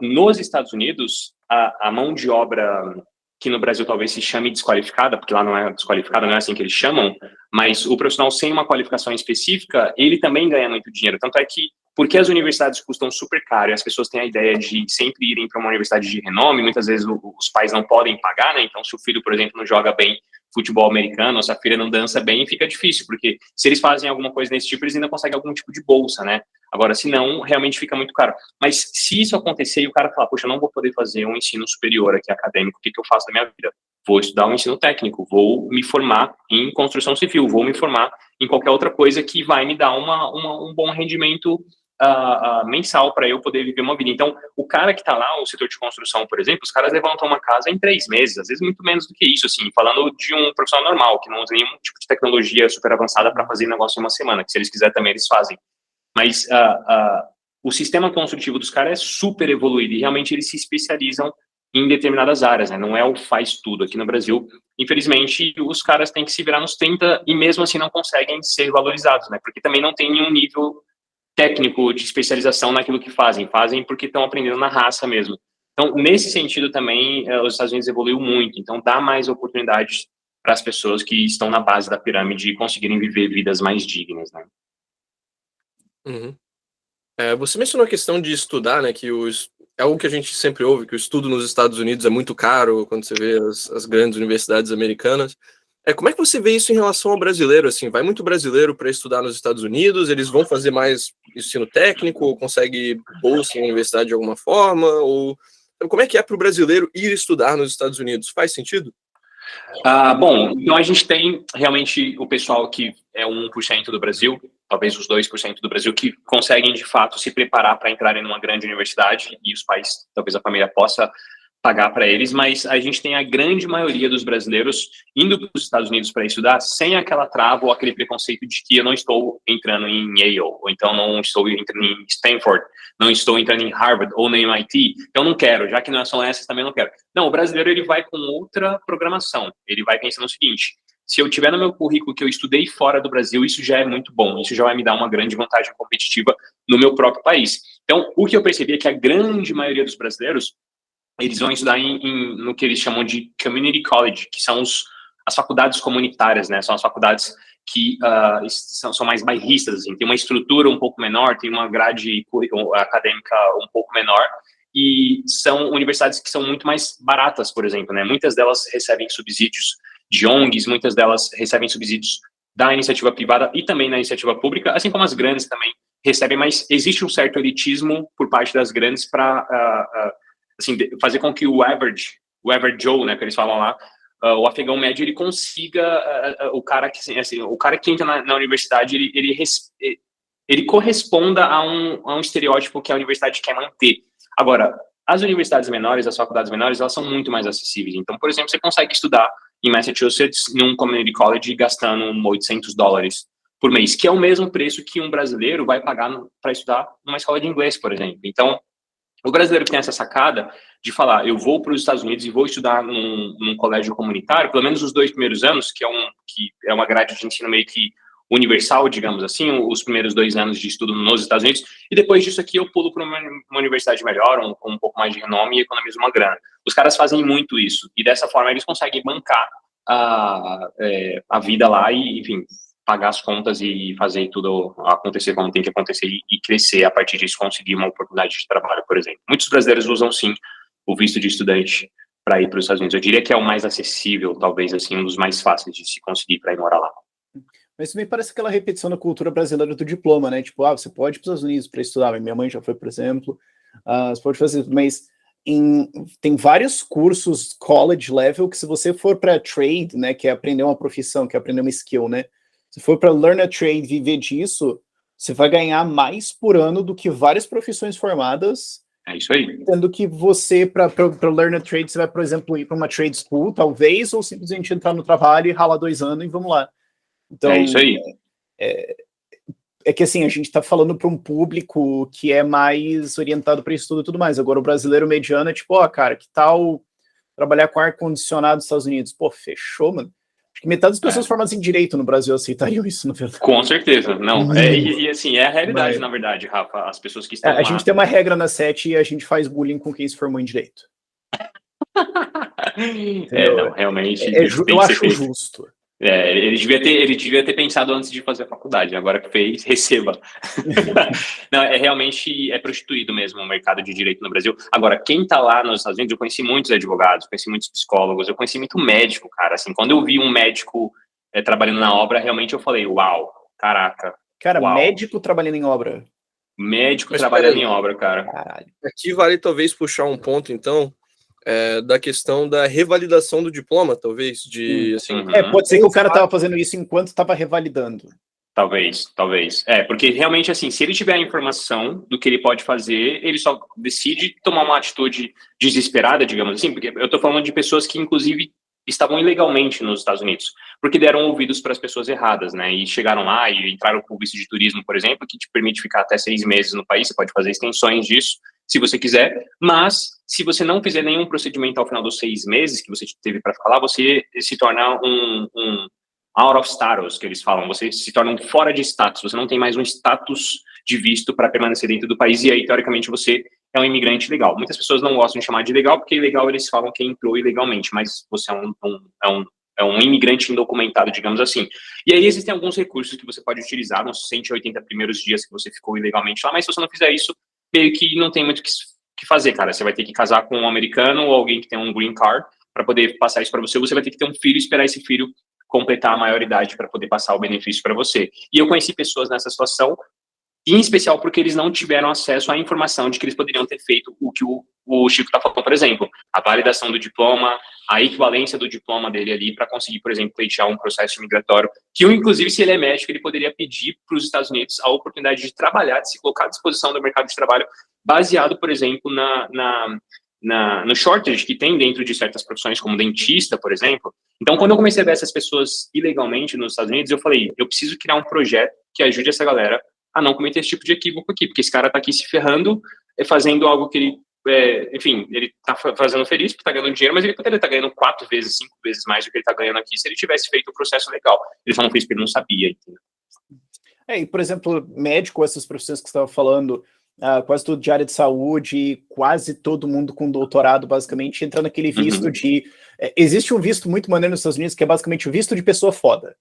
Nos Estados Unidos, a mão de obra, que no Brasil talvez se chame desqualificada, porque lá não é desqualificada, não é assim que eles chamam, mas o profissional sem uma qualificação específica, ele também ganha muito dinheiro. Tanto é que, porque as universidades custam super caro e as pessoas têm a ideia de sempre irem para uma universidade de renome, muitas vezes os pais não podem pagar, né? Então, se o filho, por exemplo, não joga bem futebol americano, ou se a filha não dança bem, fica difícil, porque se eles fazem alguma coisa desse tipo, eles ainda conseguem algum tipo de bolsa, né? Agora, se não, realmente fica muito caro. Mas se isso acontecer e o cara falar, poxa, eu não vou poder fazer um ensino superior aqui acadêmico, o que eu faço da minha vida? Vou estudar um ensino técnico, vou me formar em construção civil, vou me formar em qualquer outra coisa que vai me dar um bom rendimento mensal para eu poder viver uma vida. Então, o cara que está lá, o setor de construção, por exemplo, os caras levantam uma casa em 3 meses, às vezes muito menos do que isso, assim, falando de um profissional normal, que não usa nenhum tipo de tecnologia super avançada para fazer negócio em uma semana, que se eles quiserem também eles fazem. Mas o sistema construtivo dos caras é super evoluído e realmente eles se especializam em determinadas áreas, né? Não é o faz tudo. Aqui no Brasil, infelizmente, os caras têm que se virar nos 30 e mesmo assim não conseguem ser valorizados, né? Porque também não tem nenhum nível técnico de especialização naquilo que fazem porque estão aprendendo na raça mesmo. Então, nesse sentido também, os Estados Unidos evoluiu muito, então dá mais oportunidades para as pessoas que estão na base da pirâmide conseguirem viver vidas mais dignas, né? Uhum. Você mencionou a questão de estudar, né, que é algo que a gente sempre ouve, que o estudo nos Estados Unidos é muito caro, quando você vê as grandes universidades americanas. Como é que você vê isso em relação ao brasileiro? Assim, vai muito brasileiro para estudar nos Estados Unidos, eles vão fazer mais ensino técnico, ou consegue bolsa em universidade de alguma forma? Ou como é que é para o brasileiro ir estudar nos Estados Unidos? Faz sentido? Bom, então a gente tem realmente o pessoal que é 1% do Brasil, talvez os 2% do Brasil, que conseguem de fato se preparar para entrarem numa grande universidade, e os pais, talvez a família possa pagar para eles, mas a gente tem a grande maioria dos brasileiros indo para os Estados Unidos para estudar sem aquela trava ou aquele preconceito de que eu não estou entrando em Yale, ou então não estou entrando em Stanford, não estou entrando em Harvard ou na MIT, então não quero, já que não são essas, também não quero. Não, o brasileiro ele vai com outra programação, ele vai pensando o seguinte: se eu tiver no meu currículo que eu estudei fora do Brasil, isso já é muito bom, isso já vai me dar uma grande vantagem competitiva no meu próprio país. Então, o que eu percebi é que a grande maioria dos brasileiros, eles vão estudar no que eles chamam de community college, que são as faculdades comunitárias, né? São as faculdades que são mais bairristas, assim, tem uma estrutura um pouco menor, tem uma grade acadêmica um pouco menor, e são universidades que são muito mais baratas, por exemplo, né? Muitas delas recebem subsídios de ONGs, muitas delas recebem subsídios da iniciativa privada e também na iniciativa pública, assim como as grandes também recebem, mas existe um certo elitismo por parte das grandes para assim, fazer com que o average Joe, né, que eles falam lá, o afegão médio, ele consiga, o cara que entra na universidade, ele corresponda a um estereótipo que a universidade quer manter. Agora, as universidades menores, as faculdades menores, elas são muito mais acessíveis. Então, por exemplo, você consegue estudar em Massachusetts, num community college, gastando $800 por mês, que é o mesmo preço que um brasileiro vai pagar para estudar numa escola de inglês, por exemplo. Então, o brasileiro que tem essa sacada de falar, eu vou para os Estados Unidos e vou estudar num colégio comunitário, pelo menos os 2 primeiros anos, que é uma grade de ensino meio que universal, digamos assim, os primeiros 2 anos de estudo nos Estados Unidos, e depois disso aqui eu pulo para uma universidade melhor, com um pouco mais de renome e economizo uma grana. Os caras fazem muito isso, e dessa forma eles conseguem bancar a vida lá e, enfim, pagar as contas e fazer tudo acontecer como tem que acontecer e crescer a partir disso, conseguir uma oportunidade de trabalho, por exemplo. Muitos brasileiros usam, sim, o visto de estudante para ir para os Estados Unidos. Eu diria que é o mais acessível, talvez, assim, um dos mais fáceis de se conseguir para ir morar lá. Mas também parece aquela repetição da cultura brasileira do diploma, né? Tipo, você pode ir para os Estados Unidos para estudar. Minha mãe já foi, por exemplo. Você pode fazer, mas tem vários cursos college level que, se você for para trade, né, que é aprender uma profissão, que é aprender uma skill, né? Se for para learn a trade, viver disso, você vai ganhar mais por ano do que várias profissões formadas. É isso aí. Sendo que você, para learn a trade, você vai, por exemplo, ir para uma trade school, talvez, ou simplesmente entrar no trabalho e ralar 2 anos e vamos lá. Então, é isso aí. É que, assim, a gente está falando para um público que é mais orientado para estudo e tudo mais. Agora, o brasileiro mediano é tipo, cara, que tal trabalhar com ar-condicionado nos Estados Unidos? Pô, fechou, mano. Acho que metade das pessoas formadas em direito no Brasil aceitariam isso, na verdade. Com certeza, não. E assim, é a realidade, na verdade, Rafa. As pessoas que estão lá... A gente tem uma regra na SET e a gente faz bullying com quem se formou em direito. Não, realmente... eu acho justo. Ele devia ter pensado antes de fazer a faculdade, agora que fez, receba. Não, realmente prostituído mesmo o mercado de direito no Brasil. Agora, quem tá lá nos Estados Unidos, eu conheci muitos advogados, conheci muitos psicólogos, eu conheci muito médico, cara, assim, quando eu vi um médico trabalhando na obra, realmente eu falei, uau, caraca. Cara, uau. Médico trabalhando em obra. Médico trabalhando em obra, cara. Caralho. Aqui vale talvez puxar um ponto, então, da questão da revalidação do diploma, talvez, de, assim... Pode ser que o cara estava fazendo isso enquanto estava revalidando. Talvez. Porque realmente, assim, se ele tiver a informação do que ele pode fazer, ele só decide tomar uma atitude desesperada, digamos assim, porque eu tô falando de pessoas que, inclusive, estavam ilegalmente nos Estados Unidos, porque deram ouvidos para as pessoas erradas, né, e chegaram lá e entraram com o visto de turismo, por exemplo, que te permite ficar até 6 meses no país, você pode fazer extensões disso, se você quiser, mas se você não fizer nenhum procedimento ao final dos 6 meses que você teve para ficar lá, você se torna um out of status, que eles falam, você se torna um fora de status, você não tem mais um status de visto para permanecer dentro do país, e aí, teoricamente, você é um imigrante legal. Muitas pessoas não gostam de chamar de ilegal, porque ilegal eles falam que entrou ilegalmente, mas você é um imigrante indocumentado, digamos assim. E aí existem alguns recursos que você pode utilizar nos 180 primeiros dias que você ficou ilegalmente lá, mas se você não fizer isso, meio que não tem muito o que fazer, cara. Você vai ter que casar com um americano ou alguém que tem um green card para poder passar isso para você. Você vai ter que ter um filho e esperar esse filho completar a maioridade para poder passar o benefício para você. E eu conheci pessoas nessa situação, em especial porque eles não tiveram acesso à informação de que eles poderiam ter feito o que o Chico está falando, por exemplo, a validação do diploma, a equivalência do diploma dele ali para conseguir, por exemplo, pleitear um processo migratório, que inclusive, se ele é médico, ele poderia pedir para os Estados Unidos a oportunidade de trabalhar, de se colocar à disposição do mercado de trabalho, baseado, por exemplo, no shortage que tem dentro de certas profissões, como dentista, por exemplo. Então, quando eu comecei a ver essas pessoas ilegalmente nos Estados Unidos, eu falei, eu preciso criar um projeto que ajude essa galera a não cometer esse tipo de equívoco aqui, porque esse cara tá aqui se ferrando, fazendo algo que ele, enfim, ele tá fazendo feliz, porque tá ganhando dinheiro, mas ele poderia estar ganhando 4 vezes, 5 vezes mais do que ele tá ganhando aqui se ele tivesse feito o processo legal. Ele só não fez porque ele não sabia, entendeu? E, por exemplo, médico, essas profissões que você estava falando, quase tudo de área de saúde, quase todo mundo com doutorado, basicamente, entra naquele visto de... existe um visto muito maneiro nos Estados Unidos, que é basicamente o visto de pessoa foda.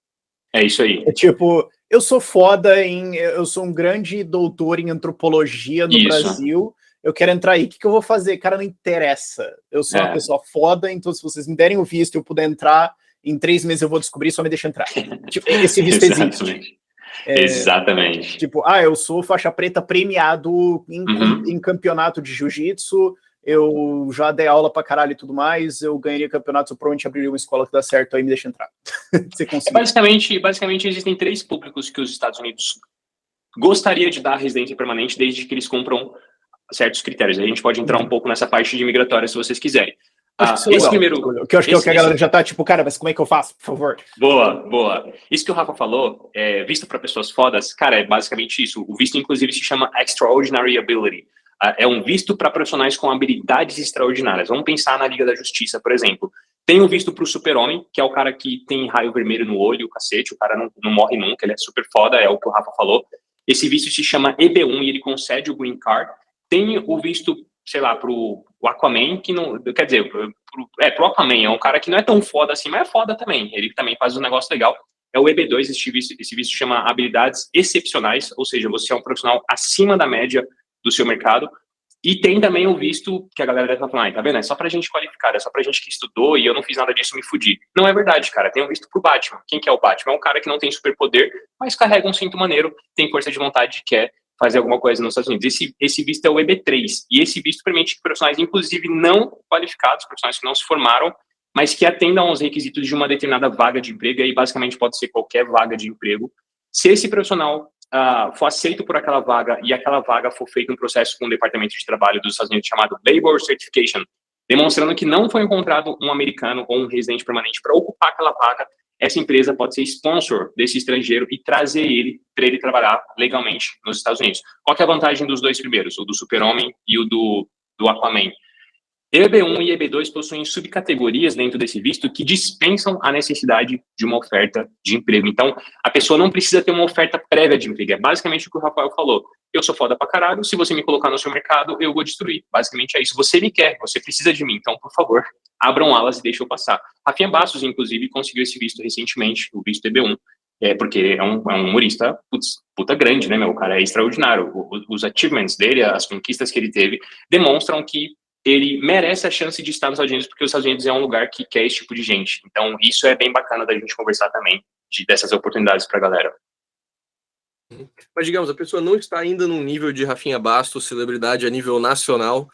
É isso aí. É tipo, eu sou foda eu sou um grande doutor em antropologia no Brasil, eu quero entrar aí, o que eu vou fazer? Cara, não interessa. Eu sou uma pessoa foda, então se vocês me derem o visto e eu puder entrar, em 3 meses eu vou descobrir, só me deixa entrar. Tipo, esse visto existe. Exatamente. Tipo, eu sou faixa preta premiado em campeonato de jiu-jitsu, eu já dei aula pra caralho e tudo mais, eu ganharia campeonato, eu provavelmente abriria uma escola que dá certo, aí me deixa entrar. Você consegue. Basicamente, existem 3 públicos que os Estados Unidos gostaria de dar residência permanente, desde que eles cumpram certos critérios. A gente pode entrar um pouco nessa parte de migratória, se vocês quiserem. Acho que esse primeiro, que eu acho que é o que a galera já tá, tipo, cara, mas como é que eu faço, por favor? Boa. Isso que o Rafa falou, visto para pessoas fodas, cara, é basicamente isso. O visto, inclusive, se chama Extraordinary Ability. É um visto para profissionais com habilidades extraordinárias. Vamos pensar na Liga da Justiça, por exemplo. Tem um visto para o super-homem, que é o cara que tem raio vermelho no olho, o cacete, o cara não morre nunca, ele é super foda, é o que o Rafa falou. Esse visto se chama EB1 e ele concede o green card. Tem o visto, sei lá, pro Aquaman, que não... Quer dizer, pro Aquaman, é um cara que não é tão foda assim, mas é foda também. Ele também faz um negócio legal. É o EB2, esse visto chama habilidades excepcionais, ou seja, você é um profissional acima da média do seu mercado. E tem também o visto que a galera deve estar falando, tá vendo? É só pra gente qualificada, é só pra gente que estudou e eu não fiz nada disso, me fudi. Não é verdade, cara. Tem um visto pro Batman. Quem que é o Batman? É um cara que não tem superpoder, mas carrega um cinto maneiro, tem força de vontade e quer fazer alguma coisa nos Estados Unidos. Esse visto é o EB3. E esse visto permite que profissionais, inclusive não qualificados, profissionais que não se formaram, mas que atendam aos requisitos de uma determinada vaga de emprego, e aí basicamente pode ser qualquer vaga de emprego. Se esse profissional for aceito por aquela vaga e aquela vaga for feita um processo com o Departamento de Trabalho dos Estados Unidos chamado Labor Certification, demonstrando que não foi encontrado um americano ou um residente permanente para ocupar aquela vaga, essa empresa pode ser sponsor desse estrangeiro e trazer ele para ele trabalhar legalmente nos Estados Unidos. Qual que é a vantagem dos 2 primeiros, o do Super-Homem e o do Aquaman? EB1 e EB2 possuem subcategorias dentro desse visto que dispensam a necessidade de uma oferta de emprego. Então, a pessoa não precisa ter uma oferta prévia de emprego. É basicamente o que o Rafael falou. Eu sou foda pra caralho, se você me colocar no seu mercado, eu vou destruir. Basicamente é isso. Você me quer, você precisa de mim. Então, por favor, abram alas e deixem eu passar. Rafinha Bastos, inclusive, conseguiu esse visto recentemente, o visto EB1, porque é um humorista puta grande, né, meu? O cara é extraordinário. Os achievements dele, as conquistas que ele teve, demonstram que ele merece a chance de estar nos Estados Unidos, porque os Estados Unidos é um lugar que quer esse tipo de gente. Então, isso é bem bacana da gente conversar também, dessas oportunidades para a galera. Mas, digamos, a pessoa não está ainda num nível de Rafinha Bastos, celebridade a nível nacional.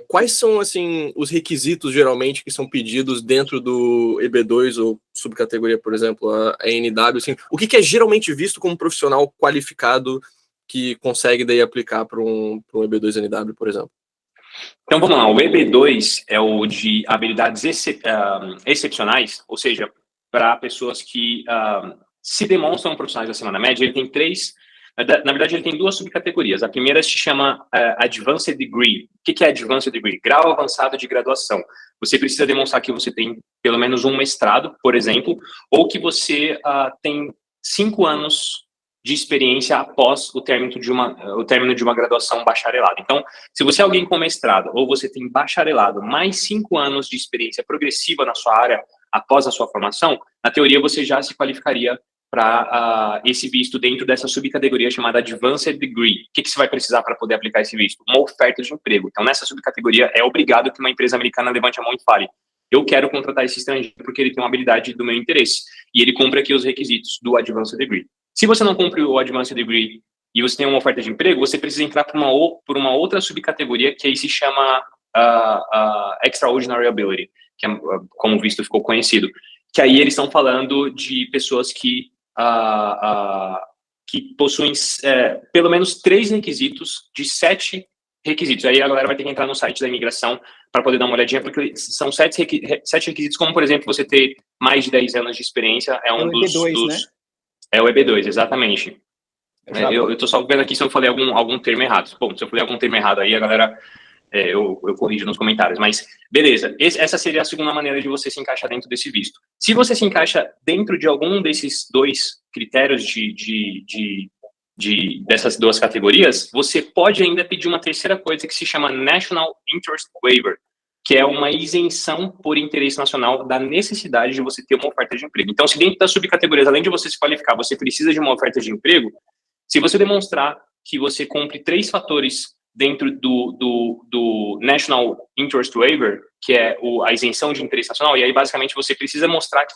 Quais são, assim, os requisitos, geralmente, que são pedidos dentro do EB2 ou subcategoria, por exemplo, a NW? Assim, o que é geralmente visto como profissional qualificado que consegue, daí, aplicar para um EB2 NW, por exemplo? Então, vamos lá. O EB2 é o de habilidades excepcionais, ou seja, para pessoas que se demonstram profissionais acima da média. Ele tem 3... Na verdade, ele tem 2 subcategorias. A primeira se chama Advanced Degree. O que é Advanced Degree? Grau avançado de graduação. Você precisa demonstrar que você tem pelo menos um mestrado, por exemplo, ou que você tem 5 anos de experiência após o término de uma graduação bacharelado. Então, se você é alguém com mestrado ou você tem bacharelado mais 5 anos de experiência progressiva na sua área, após a sua formação, na teoria você já se qualificaria para esse visto dentro dessa subcategoria chamada Advanced Degree. O que você vai precisar para poder aplicar esse visto? Uma oferta de emprego. Então, nessa subcategoria, é obrigado que uma empresa americana levante a mão e fale: eu quero contratar esse estrangeiro porque ele tem uma habilidade do meu interesse. E ele cumpre aqui os requisitos do Advanced Degree. Se você não cumpre o Advanced Degree e você tem uma oferta de emprego, você precisa entrar por uma outra subcategoria que aí se chama Extraordinary Ability, que é como o visto ficou conhecido. Que aí eles estão falando de pessoas que possuem pelo menos 3 requisitos de 7 requisitos. Aí a galera vai ter que entrar no site da imigração para poder dar uma olhadinha, porque são 7 requisitos, como, por exemplo, você ter mais de 10 anos de experiência. É um dos EB2, né? É o EB2, exatamente. Eu tô só vendo aqui se eu falei algum termo errado. Bom, se eu falei algum termo errado aí, a galera... eu corrijo nos comentários, mas beleza, essa seria a segunda maneira de você se encaixar dentro desse visto. Se você se encaixa dentro de algum desses 2 critérios dessas 2 categorias, você pode ainda pedir uma terceira coisa que se chama National Interest Waiver, que é uma isenção por interesse nacional da necessidade de você ter uma oferta de emprego. Então, se dentro das subcategorias, além de você se qualificar, você precisa de uma oferta de emprego, se você demonstrar que você cumpre 3 fatores dentro do National Interest Waiver, que é a isenção de interesse nacional, e aí basicamente você precisa mostrar que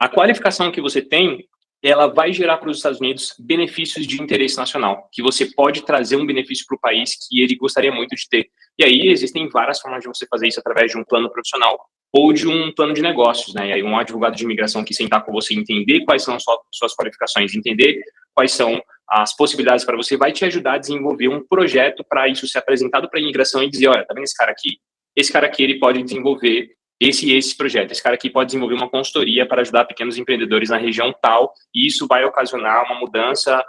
a qualificação que você tem, ela vai gerar para os Estados Unidos benefícios de interesse nacional, que você pode trazer um benefício para o país que ele gostaria muito de ter. E aí existem várias formas de você fazer isso através de um plano profissional ou de um plano de negócios, né? E aí um advogado de imigração que sentar com você, entender quais são as suas qualificações, entender quais são as possibilidades para você, vai te ajudar a desenvolver um projeto para isso ser apresentado para a imigração e dizer: olha, tá vendo esse cara aqui? Esse cara aqui, ele pode desenvolver esse projeto. Esse cara aqui pode desenvolver uma consultoria para ajudar pequenos empreendedores na região tal, e isso vai ocasionar uma mudança,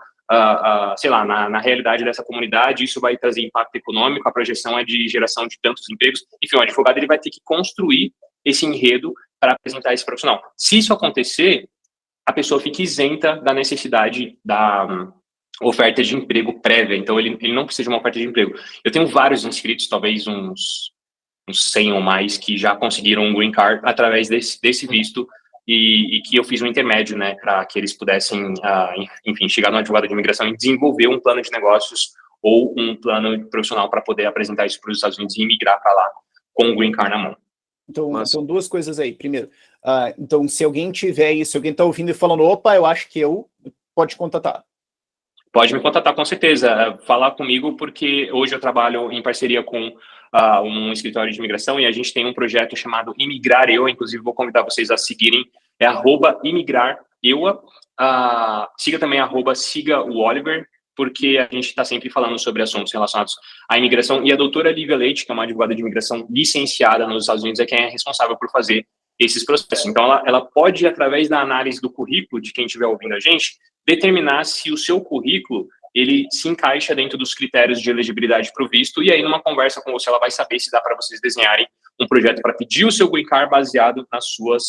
sei lá, na realidade dessa comunidade, isso vai trazer impacto econômico, a projeção é de geração de tantos empregos. Enfim, o advogado, ele vai ter que construir esse enredo para apresentar esse profissional. Se isso acontecer, a pessoa fica isenta da necessidade da oferta de emprego prévia, então ele não precisa de uma oferta de emprego. Eu tenho vários inscritos, talvez uns 100 ou mais, que já conseguiram um green card através desse visto, e que eu fiz um intermédio, né, para que eles pudessem, enfim, chegar no advogado de imigração e desenvolver um plano de negócios ou um plano profissional para poder apresentar isso para os Estados Unidos e imigrar para lá com o green card na mão. Então, 2 coisas aí. Primeiro, então, se alguém tiver isso, se alguém está ouvindo e falando: opa, eu acho que pode contatar. Pode me contatar, com certeza. Falar comigo, porque hoje eu trabalho em parceria com um escritório de imigração, e a gente tem um projeto chamado Imigrar EUA. Inclusive, vou convidar vocês a seguirem. É @imigrareua. Siga também @siga o Oliver, porque a gente está sempre falando sobre assuntos relacionados à imigração. E a doutora Lívia Leite, que é uma advogada de imigração licenciada nos Estados Unidos, é quem é responsável por fazer esses processos. Então, ela pode, através da análise do currículo de quem estiver ouvindo a gente, determinar se o seu currículo ele se encaixa dentro dos critérios de elegibilidade para o visto, e aí numa conversa com você ela vai saber se dá para vocês desenharem um projeto para pedir o seu green card baseado nas suas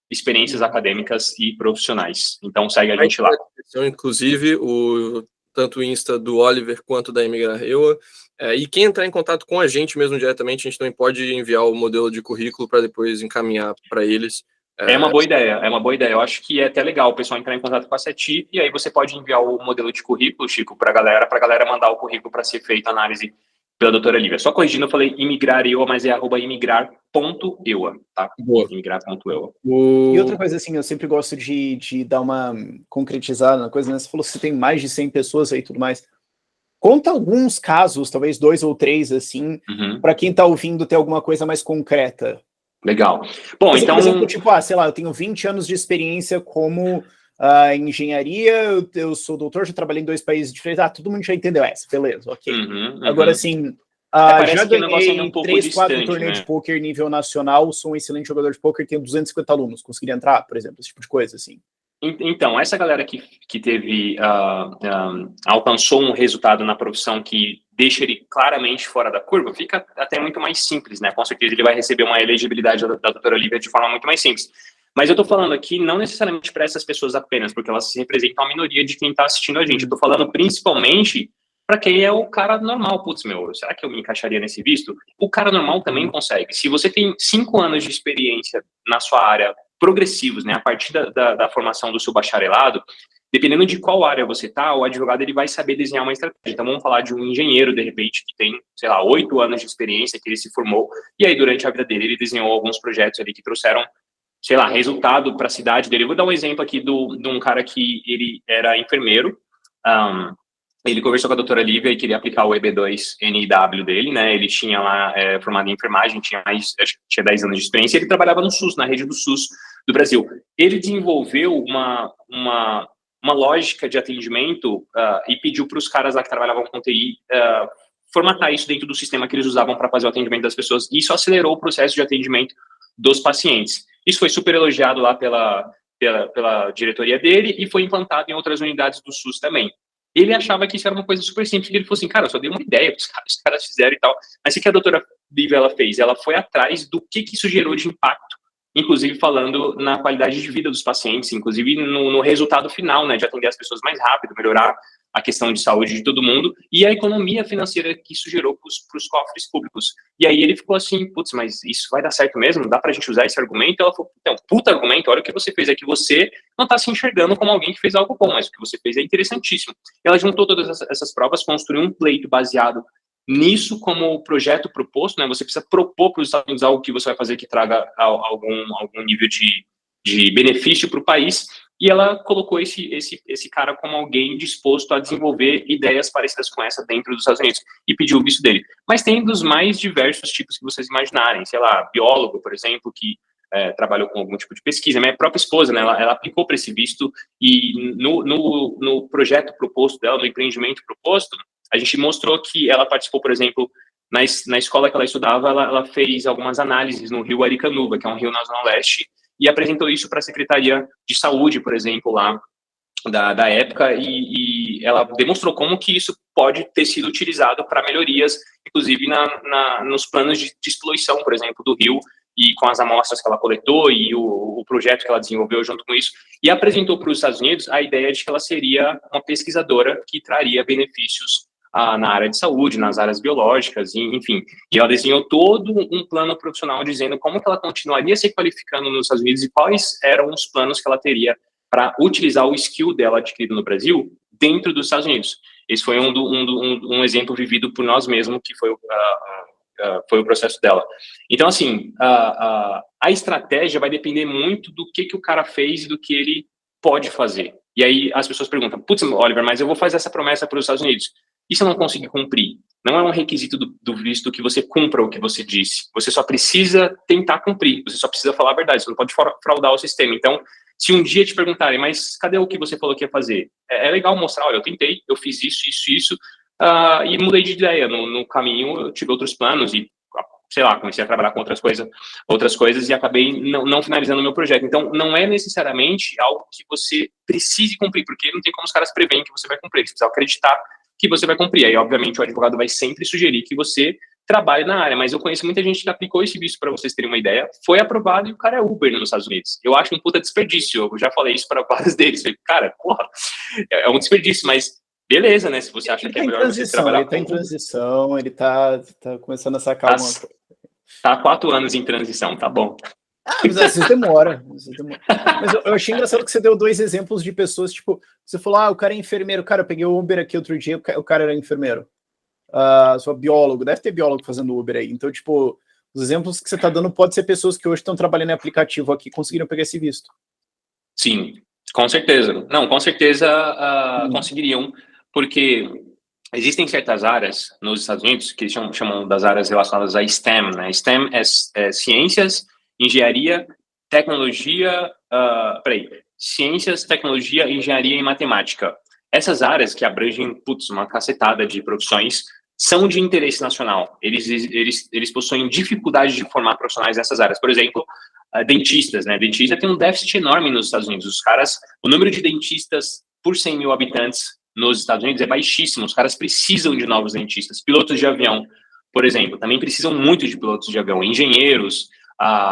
experiências acadêmicas e profissionais. Então segue a gente lá. Inclusive, tanto o Insta do Oliver quanto da Imigrar EUA, e quem entrar em contato com a gente mesmo diretamente, a gente também pode enviar o modelo de currículo para depois encaminhar para eles. É uma boa ideia. Eu acho que é até legal o pessoal entrar em contato com a CETI, e aí você pode enviar o modelo de currículo, Chico, para a galera mandar o currículo para ser feita a análise pela doutora Lívia. Só corrigindo, eu falei imigrar EUA, mas é @imigrar.eua, tá? Boa. Imigrar.eua. E outra coisa, assim, eu sempre gosto de dar uma concretizada na coisa, né? Você falou que você tem mais de 100 pessoas aí e tudo mais. Conta alguns casos, talvez 2 ou 3, assim, para quem está ouvindo ter alguma coisa mais concreta. Legal. Bom, então... Por exemplo, tipo, sei lá, eu tenho 20 anos de experiência como engenharia, eu sou doutor, já trabalhei em 2 países diferentes, todo mundo já entendeu essa, beleza, ok. Agora, assim, já ganhei 3, 4 torneios de poker nível nacional, sou um excelente jogador de poker, tenho 250 alunos, conseguiria entrar, por exemplo, esse tipo de coisa, assim. Então, essa galera que teve, alcançou um resultado na profissão que deixa ele claramente fora da curva, fica até muito mais simples, né? Com certeza ele vai receber uma elegibilidade da doutora Lívia de forma muito mais simples. Mas eu tô falando aqui não necessariamente para essas pessoas apenas, porque elas representam a minoria de quem está assistindo a gente. Eu tô falando principalmente para quem é o cara normal. Putz, será que eu me encaixaria nesse visto? O cara normal também consegue. Se você tem 5 anos de experiência na sua área, progressivos, né, a partir da formação do seu bacharelado, dependendo de qual área você está, o advogado ele vai saber desenhar uma estratégia. Então, vamos falar de um engenheiro, de repente, que tem, sei lá, 8 anos de experiência, que ele se formou, e aí, durante a vida dele, ele desenhou alguns projetos ali que trouxeram, sei lá, resultado para a cidade dele. Eu vou dar um exemplo aqui de um cara que ele era enfermeiro. Ele conversou com a doutora Lívia e queria aplicar o EB2NIW dele, né? Ele tinha lá, formado em enfermagem, acho que tinha 10 anos de experiência, ele trabalhava no SUS, na rede do SUS do Brasil. Ele desenvolveu uma lógica de atendimento e pediu para os caras lá que trabalhavam com TI formatar isso dentro do sistema que eles usavam para fazer o atendimento das pessoas. E isso acelerou o processo de atendimento dos pacientes. Isso foi super elogiado lá pela diretoria dele e foi implantado em outras unidades do SUS também. Ele achava que isso era uma coisa super simples, e ele falou assim, cara, eu só dei uma ideia, os caras fizeram e tal. Mas o que a doutora Lívia ela fez? Ela foi atrás do que isso gerou de impacto, inclusive falando na qualidade de vida dos pacientes, inclusive no resultado final, né, de atender as pessoas mais rápido, melhorar a questão de saúde de todo mundo, e a economia financeira que isso gerou para os cofres públicos. E aí ele ficou assim, putz, mas isso vai dar certo mesmo? Dá pra gente usar esse argumento? Ela falou, então, puta argumento, olha o que você fez, é que você não tá se enxergando como alguém que fez algo bom, mas o que você fez é interessantíssimo. Ela juntou todas essas provas, construiu um pleito baseado nisso como projeto proposto, né? Você precisa propor para os Estados Unidos algo que você vai fazer que traga algum nível de benefício para o país, e ela colocou esse cara como alguém disposto a desenvolver ideias parecidas com essa dentro dos Estados Unidos, e pediu o visto dele. Mas tem dos mais diversos tipos que vocês imaginarem, sei lá, biólogo, por exemplo, que trabalhou com algum tipo de pesquisa. Minha própria esposa, né, ela aplicou para esse visto, e no projeto proposto dela, no empreendimento proposto, a gente mostrou que ela participou, por exemplo, na escola que ela estudava, ela fez algumas análises no rio Aricanuva, que é um rio na Zona Leste, e apresentou isso para a Secretaria de Saúde, por exemplo, lá da época, e ela demonstrou como que isso pode ter sido utilizado para melhorias, inclusive nos planos de dispoluição, por exemplo, do rio, e com as amostras que ela coletou e o projeto que ela desenvolveu junto com isso, e apresentou para os Estados Unidos a ideia de que ela seria uma pesquisadora que traria benefícios na área de saúde, nas áreas biológicas, enfim. E ela desenhou todo um plano profissional dizendo como que ela continuaria se qualificando nos Estados Unidos e quais eram os planos que ela teria para utilizar o skill dela adquirido no Brasil dentro dos Estados Unidos. Esse foi um exemplo vivido por nós mesmos, que foi o processo dela. Então, assim, a estratégia vai depender muito do que o cara fez e do que ele pode fazer. E aí as pessoas perguntam, putz, Oliver, mas eu vou fazer essa promessa para os Estados Unidos. E se eu não conseguir cumprir? Não é um requisito do visto que você cumpra o que você disse. Você só precisa tentar cumprir. Você só precisa falar a verdade. Você não pode fraudar o sistema. Então, se um dia te perguntarem, mas cadê o que você falou que ia fazer? É legal mostrar, olha, eu tentei, eu fiz isso, e mudei de ideia. No caminho, eu tive outros planos e, sei lá, comecei a trabalhar com outras coisas e acabei não finalizando o meu projeto. Então, não é necessariamente algo que você precise cumprir, porque não tem como os caras preverem que você vai cumprir. Você precisa acreditar que você vai cumprir. Aí, obviamente, o advogado vai sempre sugerir que você trabalhe na área, mas eu conheço muita gente que aplicou esse visto, para vocês terem uma ideia, foi aprovado e o cara é Uber nos Estados Unidos. Eu acho um puta desperdício, eu já falei isso para vários deles. Falei, cara, porra, é um desperdício, mas beleza, né, se você acha que é melhor você trabalhar ele tá em transição, ele tá começando a sacar alguma coisa. Tá há 4 anos em transição, tá bom. Mas às vezes demora. Mas eu achei engraçado que você deu 2 exemplos de pessoas, tipo, você falou, o cara é enfermeiro. Cara, eu peguei o Uber aqui outro dia, o cara era enfermeiro. Sou biólogo, deve ter biólogo fazendo Uber aí. Então, tipo, os exemplos que você tá dando pode ser pessoas que hoje estão trabalhando em aplicativo aqui, conseguiram pegar esse visto. Sim, com certeza. Não, com certeza conseguiriam, porque existem certas áreas nos Estados Unidos que eles chamam das áreas relacionadas a STEM, né? STEM é ciências, engenharia, tecnologia, ciências, tecnologia, engenharia e matemática. Essas áreas que abrangem, uma cacetada de profissões, são de interesse nacional. Eles possuem dificuldade de formar profissionais nessas áreas. Por exemplo, dentistas, né? Dentista tem um déficit enorme nos Estados Unidos. O número de dentistas por 100 mil habitantes nos Estados Unidos é baixíssimo. Os caras precisam de novos dentistas. Pilotos de avião, por exemplo, também precisam muito de pilotos de avião. Engenheiros,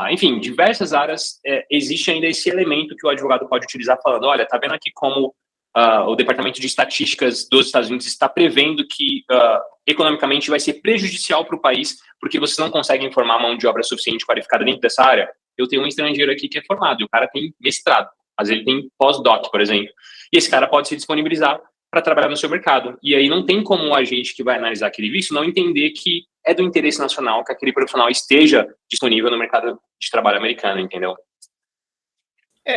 enfim, diversas áreas, existe ainda esse elemento que o advogado pode utilizar falando, olha, tá vendo aqui como o Departamento de Estatísticas dos Estados Unidos está prevendo que economicamente vai ser prejudicial para o país, porque vocês não conseguem formar mão de obra suficiente qualificada dentro dessa área. Eu tenho um estrangeiro aqui que é formado, e o cara tem mestrado, mas ele tem pós-doc, por exemplo, e esse cara pode se disponibilizar para trabalhar no seu mercado. E aí não tem como a gente que vai analisar aquele visto não entender que é do interesse nacional que aquele profissional esteja disponível no mercado de trabalho americano, entendeu?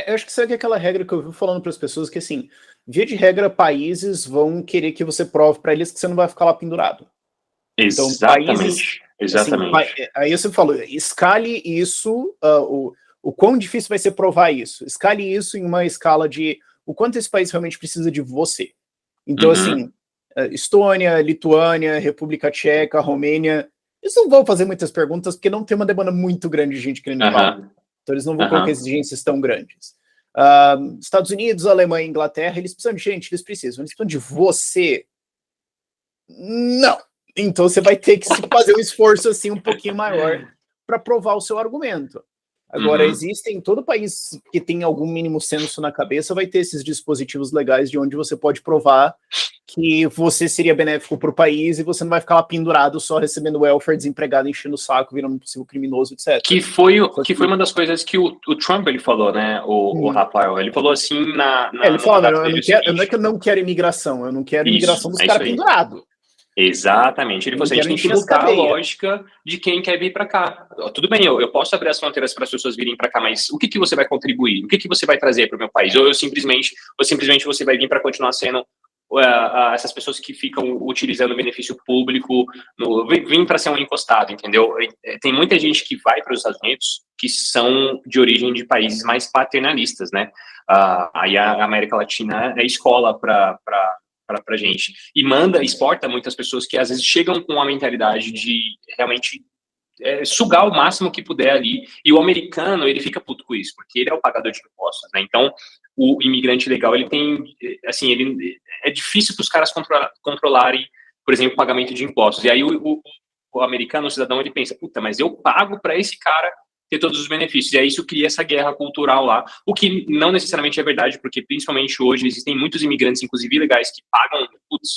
Eu acho que isso é aquela regra que eu vi falando para as pessoas, que assim, via de regra, países vão querer que você prove para eles que você não vai ficar lá pendurado. Exatamente, então, países, exatamente. Assim, aí você falou, escale isso, o quão difícil vai ser provar isso. Escale isso em uma escala de o quanto esse país realmente precisa de você. Então, assim, Estônia, Lituânia, República Tcheca, Romênia, eles não vão fazer muitas perguntas porque não tem uma demanda muito grande de gente querendo ir lá. Então, eles não vão colocar exigências tão grandes. Estados Unidos, Alemanha, Inglaterra, eles precisam de gente, eles precisam de você. Não. Então, você vai ter que fazer um esforço assim um pouquinho maior para provar o seu argumento. Agora, existem, todo país que tem algum mínimo senso na cabeça vai ter esses dispositivos legais de onde você pode provar que você seria benéfico para o país e você não vai ficar lá pendurado só recebendo welfare, desempregado, enchendo o saco, virando um possível criminoso, etc. Que foi uma das coisas que o Trump ele falou, né, o Rafael, ele falou assim ele falou, não é que eu não quero imigração, eu não quero imigração dos caras pendurados. Exatamente. Ele falou assim, a gente tem que mudar a lógica de quem quer vir para cá. Tudo bem, eu posso abrir as fronteiras para as pessoas virem para cá, mas o que você vai contribuir? O que você vai trazer para o meu país? Ou simplesmente você vai vir para continuar sendo essas pessoas que ficam utilizando o benefício público, vim para ser um encostado, entendeu? Tem muita gente que vai para os Estados Unidos que são de origem de países mais paternalistas, né? Aí a América Latina é escola para gente, e exporta muitas pessoas que às vezes chegam com a mentalidade de realmente sugar o máximo que puder ali, e o americano, ele fica puto com isso, porque ele é o pagador de impostos, né? Então, o imigrante legal, ele tem, assim, é difícil para os caras controlarem, por exemplo, o pagamento de impostos, e aí o americano, o cidadão, ele pensa, puta, mas eu pago para esse cara ter todos os benefícios, e aí isso cria essa guerra cultural lá, o que não necessariamente é verdade, porque principalmente hoje existem muitos imigrantes, inclusive ilegais, que pagam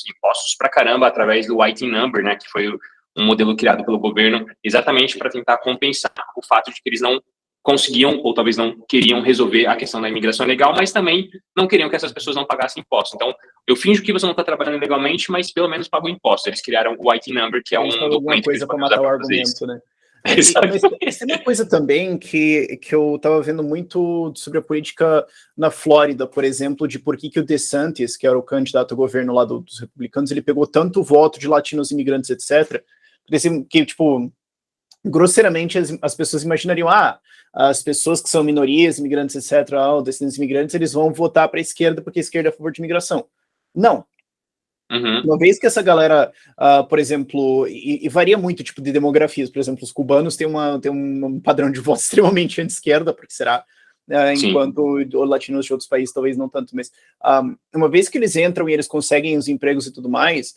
impostos pra caramba através do White Number, né, que foi um modelo criado pelo governo exatamente para tentar compensar o fato de que eles não conseguiam, ou talvez não queriam resolver a questão da imigração legal, mas também não queriam que essas pessoas não pagassem impostos. Então, eu finjo que você não está trabalhando legalmente, mas pelo menos paga o imposto. Eles criaram o White Number, que é um documento coisa para matar o argumento, né? Mas tem uma coisa também que eu estava vendo muito sobre a política na Flórida, por exemplo, de por que o DeSantis, que era o candidato ao governo lá dos republicanos, ele pegou tanto voto de latinos imigrantes, etc., que, tipo, grosseiramente as pessoas imaginariam, as pessoas que são minorias, imigrantes, etc., descendentes imigrantes, eles vão votar para a esquerda porque a esquerda é a favor de imigração. Não. Uma vez que essa galera, por exemplo, e varia muito tipo de demografias, por exemplo, os cubanos têm um padrão de voto extremamente anti-esquerda, porque será, enquanto os latinos de outros países talvez não tanto, mas uma vez que eles entram e eles conseguem os empregos e tudo mais,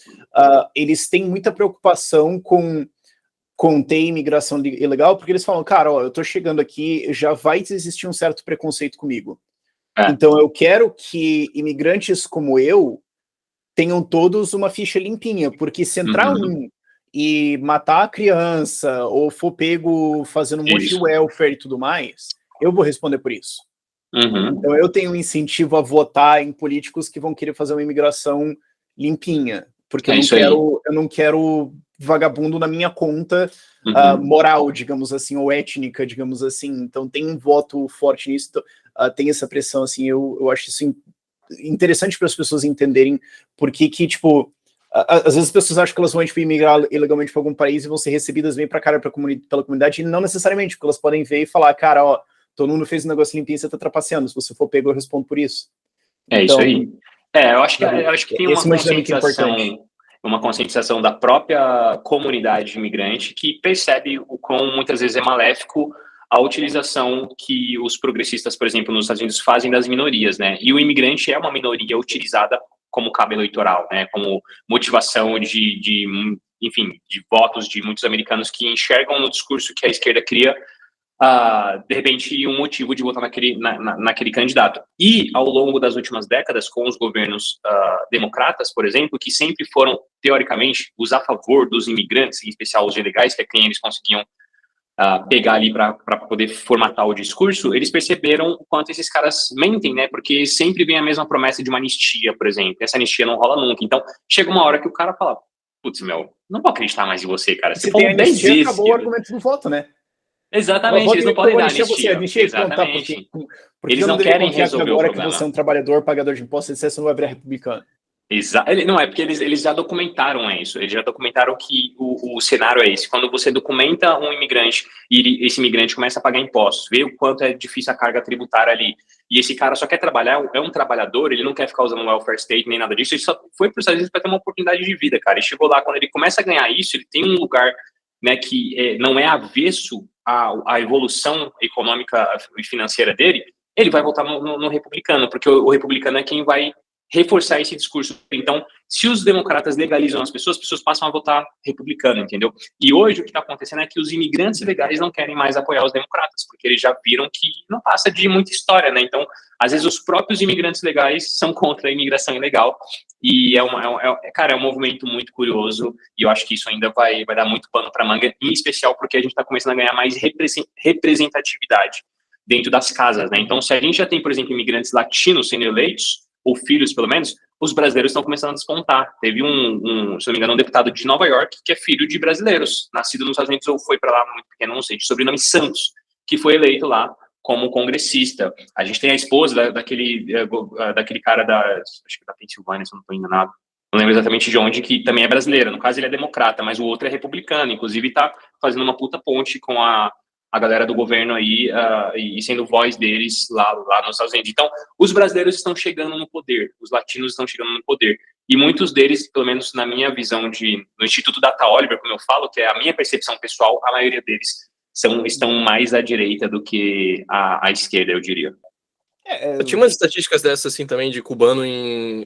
eles têm muita preocupação com conter imigração ilegal, porque eles falam, cara, eu tô chegando aqui, já vai existir um certo preconceito comigo. Então eu quero que imigrantes como eu tenham todos uma ficha limpinha, porque se entrar e matar a criança, ou for pego fazendo um monte de welfare e tudo mais, eu vou responder por isso. Então eu tenho um incentivo a votar em políticos que vão querer fazer uma imigração limpinha, porque eu não quero vagabundo na minha conta moral, digamos assim, ou étnica, digamos assim. Então tem um voto forte nisso, tem essa pressão, assim, eu acho isso interessante para as pessoas entenderem por que, tipo, às vezes as pessoas acham que elas vão tipo, imigrar ilegalmente para algum país e vão ser recebidas bem pra cara pela comunidade, e não necessariamente, porque elas podem ver e falar, cara, todo mundo fez um negócio limpinho e você tá trapaceando, se você for pego, eu respondo por isso. Isso aí. Eu acho que tem uma conscientização da própria comunidade imigrante que percebe o quão muitas vezes é maléfico a utilização que os progressistas, por exemplo, nos Estados Unidos fazem das minorias, né? E o imigrante é uma minoria utilizada como cabo eleitoral, né? Como motivação de votos de muitos americanos que enxergam no discurso que a esquerda cria de repente, um motivo de votar naquele candidato. E, ao longo das últimas décadas, com os governos democratas, por exemplo, que sempre foram, teoricamente, os a favor dos imigrantes, em especial os ilegais, que é quem eles conseguiam pegar ali para poder formatar o discurso, eles perceberam o quanto esses caras mentem, né? Porque sempre vem a mesma promessa de uma anistia, por exemplo. Essa anistia não rola nunca. Então, chega uma hora que o cara fala, putz, não vou acreditar mais em você, cara. Você falou 10 vezes. Acabou o argumento do voto, né? Exatamente, eles não podem dar anistia. Exatamente. Eles não querem resolver o problema. Agora que você é um trabalhador, pagador de impostos, você não vai virar republicano. Não, é porque eles já documentaram isso, eles já documentaram que o cenário é esse, quando você documenta um imigrante e esse imigrante começa a pagar impostos, vê o quanto é difícil a carga tributária ali, e esse cara só quer trabalhar, é um trabalhador, ele não quer ficar usando welfare state nem nada disso, ele só foi para os Estados Unidos para ter uma oportunidade de vida, cara, e chegou lá, quando ele começa a ganhar isso, ele tem um lugar, né, que não é avesso à evolução econômica e financeira dele, ele vai voltar no republicano, porque o republicano é quem vai reforçar esse discurso. Então, se os democratas legalizam as pessoas passam a votar republicano, entendeu? E hoje o que está acontecendo é que os imigrantes legais não querem mais apoiar os democratas, porque eles já viram que não passa de muita história, né? Então, às vezes os próprios imigrantes legais são contra a imigração ilegal, e cara, é um movimento muito curioso, e eu acho que isso ainda vai dar muito pano para manga, em especial porque a gente está começando a ganhar mais representatividade dentro das casas, né? Então, se a gente já tem, por exemplo, imigrantes latinos sendo eleitos, ou filhos, pelo menos, os brasileiros estão começando a despontar. Teve se não me engano, um deputado de Nova York, que é filho de brasileiros, nascido nos Estados Unidos ou foi para lá muito pequeno, não sei, de sobrenome Santos, que foi eleito lá como congressista. A gente tem a esposa daquele cara acho que da Pensilvânia, se eu não estou enganado, não lembro exatamente de onde, que também é brasileira. No caso, ele é democrata, mas o outro é republicano, inclusive está fazendo uma puta ponte com a galera do governo aí, e sendo voz deles lá nos Estados Unidos. Então, os brasileiros estão chegando no poder, os latinos estão chegando no poder, e muitos deles, pelo menos na minha visão no Instituto Data Oliver, como eu falo, que é a minha percepção pessoal, a maioria deles estão mais à direita do que à esquerda, eu diria. Eu tinha umas estatísticas dessas, assim, também, de cubano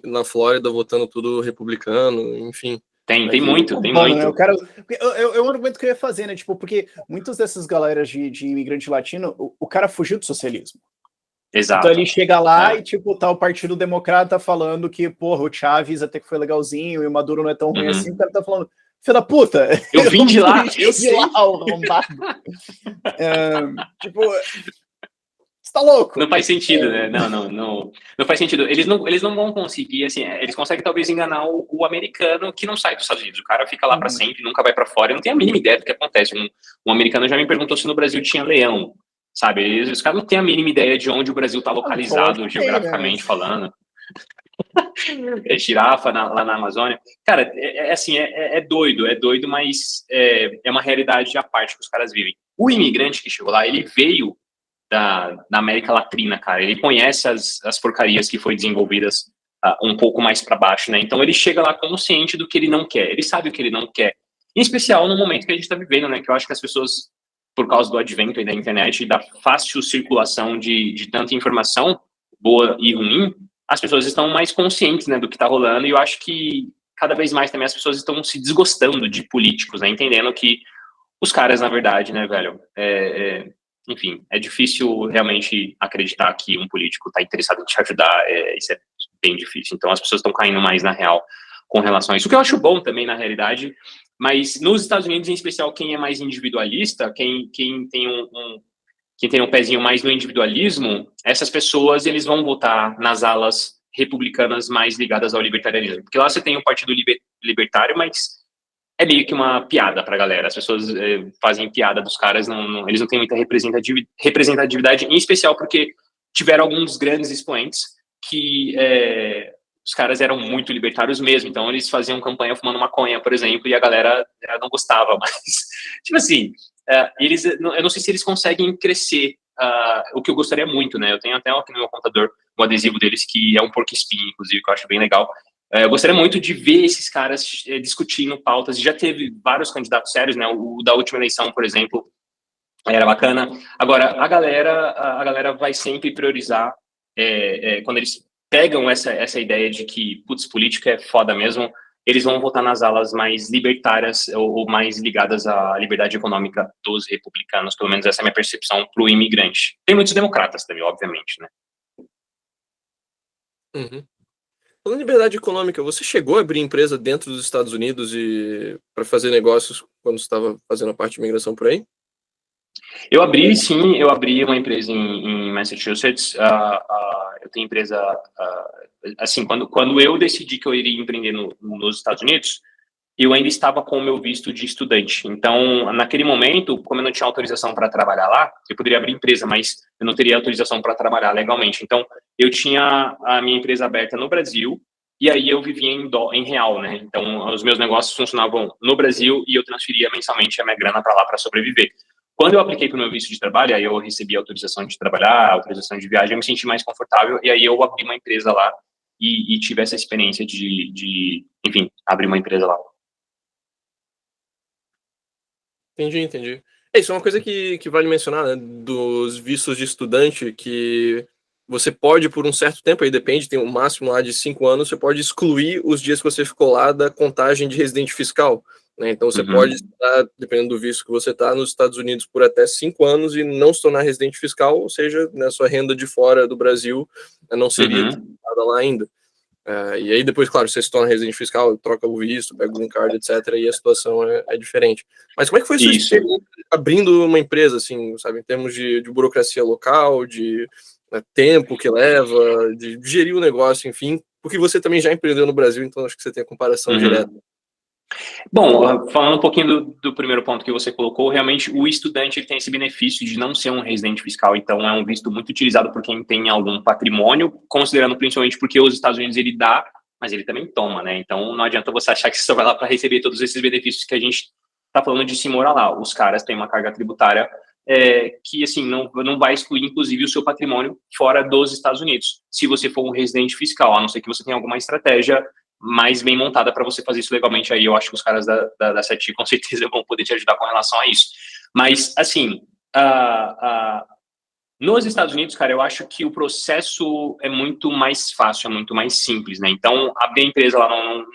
na Flórida votando tudo republicano, enfim. Tem muito. Né? É um argumento que eu ia fazer, né? Tipo, porque muitas dessas galeras de imigrante latino, o cara fugiu do socialismo. Exato. Então ele chega lá e, tipo, tá o Partido Democrata falando que, porra, o Chávez até que foi legalzinho e o Maduro não é tão ruim assim, o cara tá falando, filho da puta! Eu vim de lá, eu sei. Tipo... Tá louco. Não faz sentido, né? Não faz sentido. Eles não vão conseguir, assim, eles conseguem talvez enganar o americano que não sai dos Estados Unidos. O cara fica lá para sempre, nunca vai para fora. Eu não tenho a mínima ideia do que acontece. Um americano já me perguntou se no Brasil tinha leão, sabe? Os caras não têm a mínima ideia de onde o Brasil tá localizado, geograficamente falando. É girafa lá na Amazônia. Cara, assim, é doido, mas é uma realidade à parte que os caras vivem. O imigrante que chegou lá, ele veio da América Latina, cara. Ele conhece as porcarias que foi desenvolvidas um pouco mais para baixo, né? Então ele chega lá consciente do que ele não quer. Ele sabe o que ele não quer. Em especial no momento que a gente está vivendo, né? Que eu acho que as pessoas, por causa do advento aí da internet e da fácil circulação de tanta informação, boa e ruim, as pessoas estão mais conscientes, né, do que está rolando. E eu acho que cada vez mais também as pessoas estão se desgostando de políticos, né? Entendendo que os caras, na verdade, né, velho, enfim, é difícil realmente acreditar que um político está interessado em te ajudar, isso é bem difícil. Então as pessoas estão caindo mais na real com relação a isso, o que eu acho bom também na realidade, mas nos Estados Unidos em especial, quem é mais individualista, quem tem um pezinho mais no individualismo, essas pessoas eles vão votar nas alas republicanas mais ligadas ao libertarianismo, porque lá você tem o Partido Libertário, mas é meio que uma piada pra galera. As pessoas fazem piada dos caras, eles não têm muita representatividade, em especial porque tiveram alguns grandes expoentes que os caras eram muito libertários mesmo, então eles faziam campanha fumando maconha, por exemplo, e a galera não gostava, mas, tipo assim, eu não sei se eles conseguem crescer, o que eu gostaria muito, né? Eu tenho até aqui no meu computador um adesivo deles que é um porco espinho, inclusive, que eu acho bem legal. Eu gostaria muito de ver esses caras discutindo pautas. Já teve vários candidatos sérios, né? O da última eleição, por exemplo, era bacana. Agora, a galera vai sempre priorizar, quando eles pegam essa ideia de que, putz, política é foda mesmo, eles vão votar nas alas mais libertárias ou mais ligadas à liberdade econômica dos republicanos, pelo menos essa é a minha percepção para o imigrante. Tem muitos democratas também, obviamente, né? Uhum. Falando em liberdade econômica, você chegou a abrir empresa dentro dos Estados Unidos e para fazer negócios quando você estava fazendo a parte de imigração por aí? Eu abri uma empresa em Massachusetts. Eu tenho empresa, assim, quando eu decidi que eu iria empreender nos Estados Unidos, eu ainda estava com o meu visto de estudante. Então, naquele momento, como eu não tinha autorização para trabalhar lá, eu poderia abrir empresa, mas eu não teria autorização para trabalhar legalmente. Então, eu tinha a minha empresa aberta no Brasil, e aí eu vivia em real, né? Então, os meus negócios funcionavam no Brasil e eu transferia mensalmente a minha grana para lá para sobreviver. Quando eu apliquei para o meu visto de trabalho, aí eu recebi autorização de trabalhar, autorização de viagem, eu me senti mais confortável, e aí eu abri uma empresa lá e tive essa experiência enfim, abrir uma empresa lá. Entendi. Isso é uma coisa que vale mencionar, né, dos vistos de estudante, que você pode, por um certo tempo, aí depende, tem um máximo lá de 5 anos, você pode excluir os dias que você ficou lá da contagem de residente fiscal, né? Então você pode estar, dependendo do visto que você está, nos Estados Unidos por até 5 anos e não se tornar residente fiscal, ou seja, né, sua renda de fora do Brasil não seria tributada lá ainda. E aí depois, claro, você se torna residente fiscal, troca o visto, pega o green card, etc., e a situação é diferente. Mas como é que foi a sua experiência abrindo uma empresa, assim, sabe, em termos de burocracia local, de tempo que leva, de gerir o negócio, enfim, porque você também já empreendeu no Brasil, então acho que você tem a comparação direta. Bom, falando um pouquinho do primeiro ponto que você colocou, realmente o estudante ele tem esse benefício de não ser um residente fiscal, então é um visto muito utilizado por quem tem algum patrimônio, considerando principalmente porque os Estados Unidos ele dá, mas ele também toma, né? Então não adianta você achar que você só vai lá para receber todos esses benefícios que a gente está falando de se morar lá. Os caras têm uma carga tributária que, assim, não vai excluir, inclusive, o seu patrimônio fora dos Estados Unidos, se você for um residente fiscal, a não ser que você tenha alguma estratégia mais bem montada para você fazer isso legalmente. Aí eu acho que os caras da SETI com certeza vão poder te ajudar com relação a isso. Mas, assim, nos Estados Unidos, cara, eu acho que o processo é muito mais fácil, é muito mais simples, né? Então, abrir a empresa lá não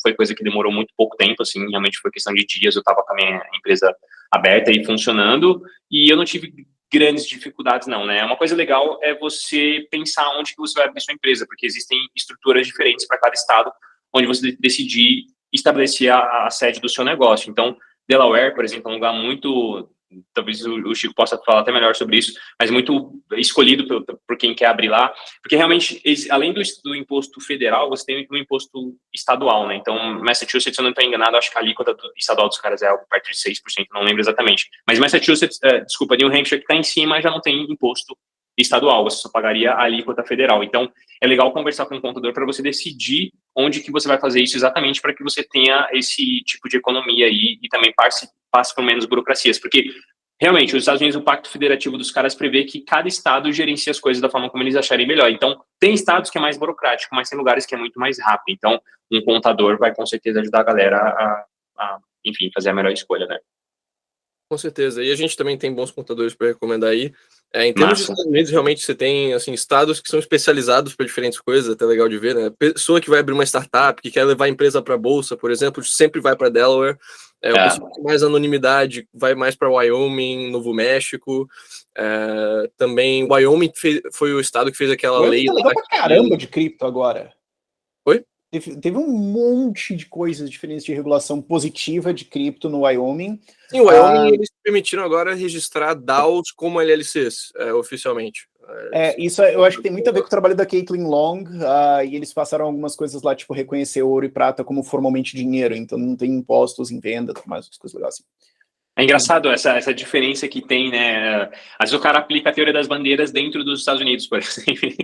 foi coisa que demorou muito pouco tempo, assim, realmente foi questão de dias, eu estava com a minha empresa aberta e funcionando, e eu não tive grandes dificuldades, não, né? Uma coisa legal é você pensar onde que você vai abrir sua empresa, porque existem estruturas diferentes para cada estado, onde você decidir estabelecer a sede do seu negócio. Então, Delaware, por exemplo, é um lugar muito, talvez o Chico possa falar até melhor sobre isso, mas muito escolhido por quem quer abrir lá, porque realmente, além do imposto federal, você tem um imposto estadual, né? Então, Massachusetts, se eu não estou enganado, acho que a alíquota estadual dos caras é algo perto de 6%, não lembro exatamente. Mas Massachusetts, New Hampshire, que está em cima, já não tem imposto estadual, você só pagaria a alíquota federal. Então, é legal conversar com o contador para você decidir onde que você vai fazer isso exatamente para que você tenha esse tipo de economia aí e também passe por menos burocracias, porque realmente os Estados Unidos, o pacto federativo dos caras prevê que cada estado gerencia as coisas da forma como eles acharem melhor. Então, tem estados que é mais burocrático, mas tem lugares que é muito mais rápido. Então, um contador vai com certeza ajudar a galera enfim, fazer a melhor escolha, né? Com certeza. E a gente também tem bons contadores para recomendar aí. Em termos de Estados Unidos, realmente você tem assim, estados que são especializados para diferentes coisas, até legal de ver, né? Pessoa que vai abrir uma startup, que quer levar a empresa para a bolsa, por exemplo, sempre vai para Delaware. O pessoal com mais anonimidade vai mais para Wyoming, Novo México. Também Wyoming foi o estado que fez aquela lei. Tá legal pra caramba de cripto agora. Oi? Teve um monte de coisas diferentes de regulação positiva de cripto no Wyoming. Sim, o Wyoming eles permitiram agora registrar DAOs como LLCs, oficialmente. Isso eu acho que tem muito a ver com o trabalho da Caitlin Long, e eles passaram algumas coisas lá, tipo reconhecer ouro e prata como formalmente dinheiro, então não tem impostos em venda, mais coisas legais assim. É engraçado essa diferença que tem, né? Às vezes o cara aplica a teoria das bandeiras dentro dos Estados Unidos, por exemplo.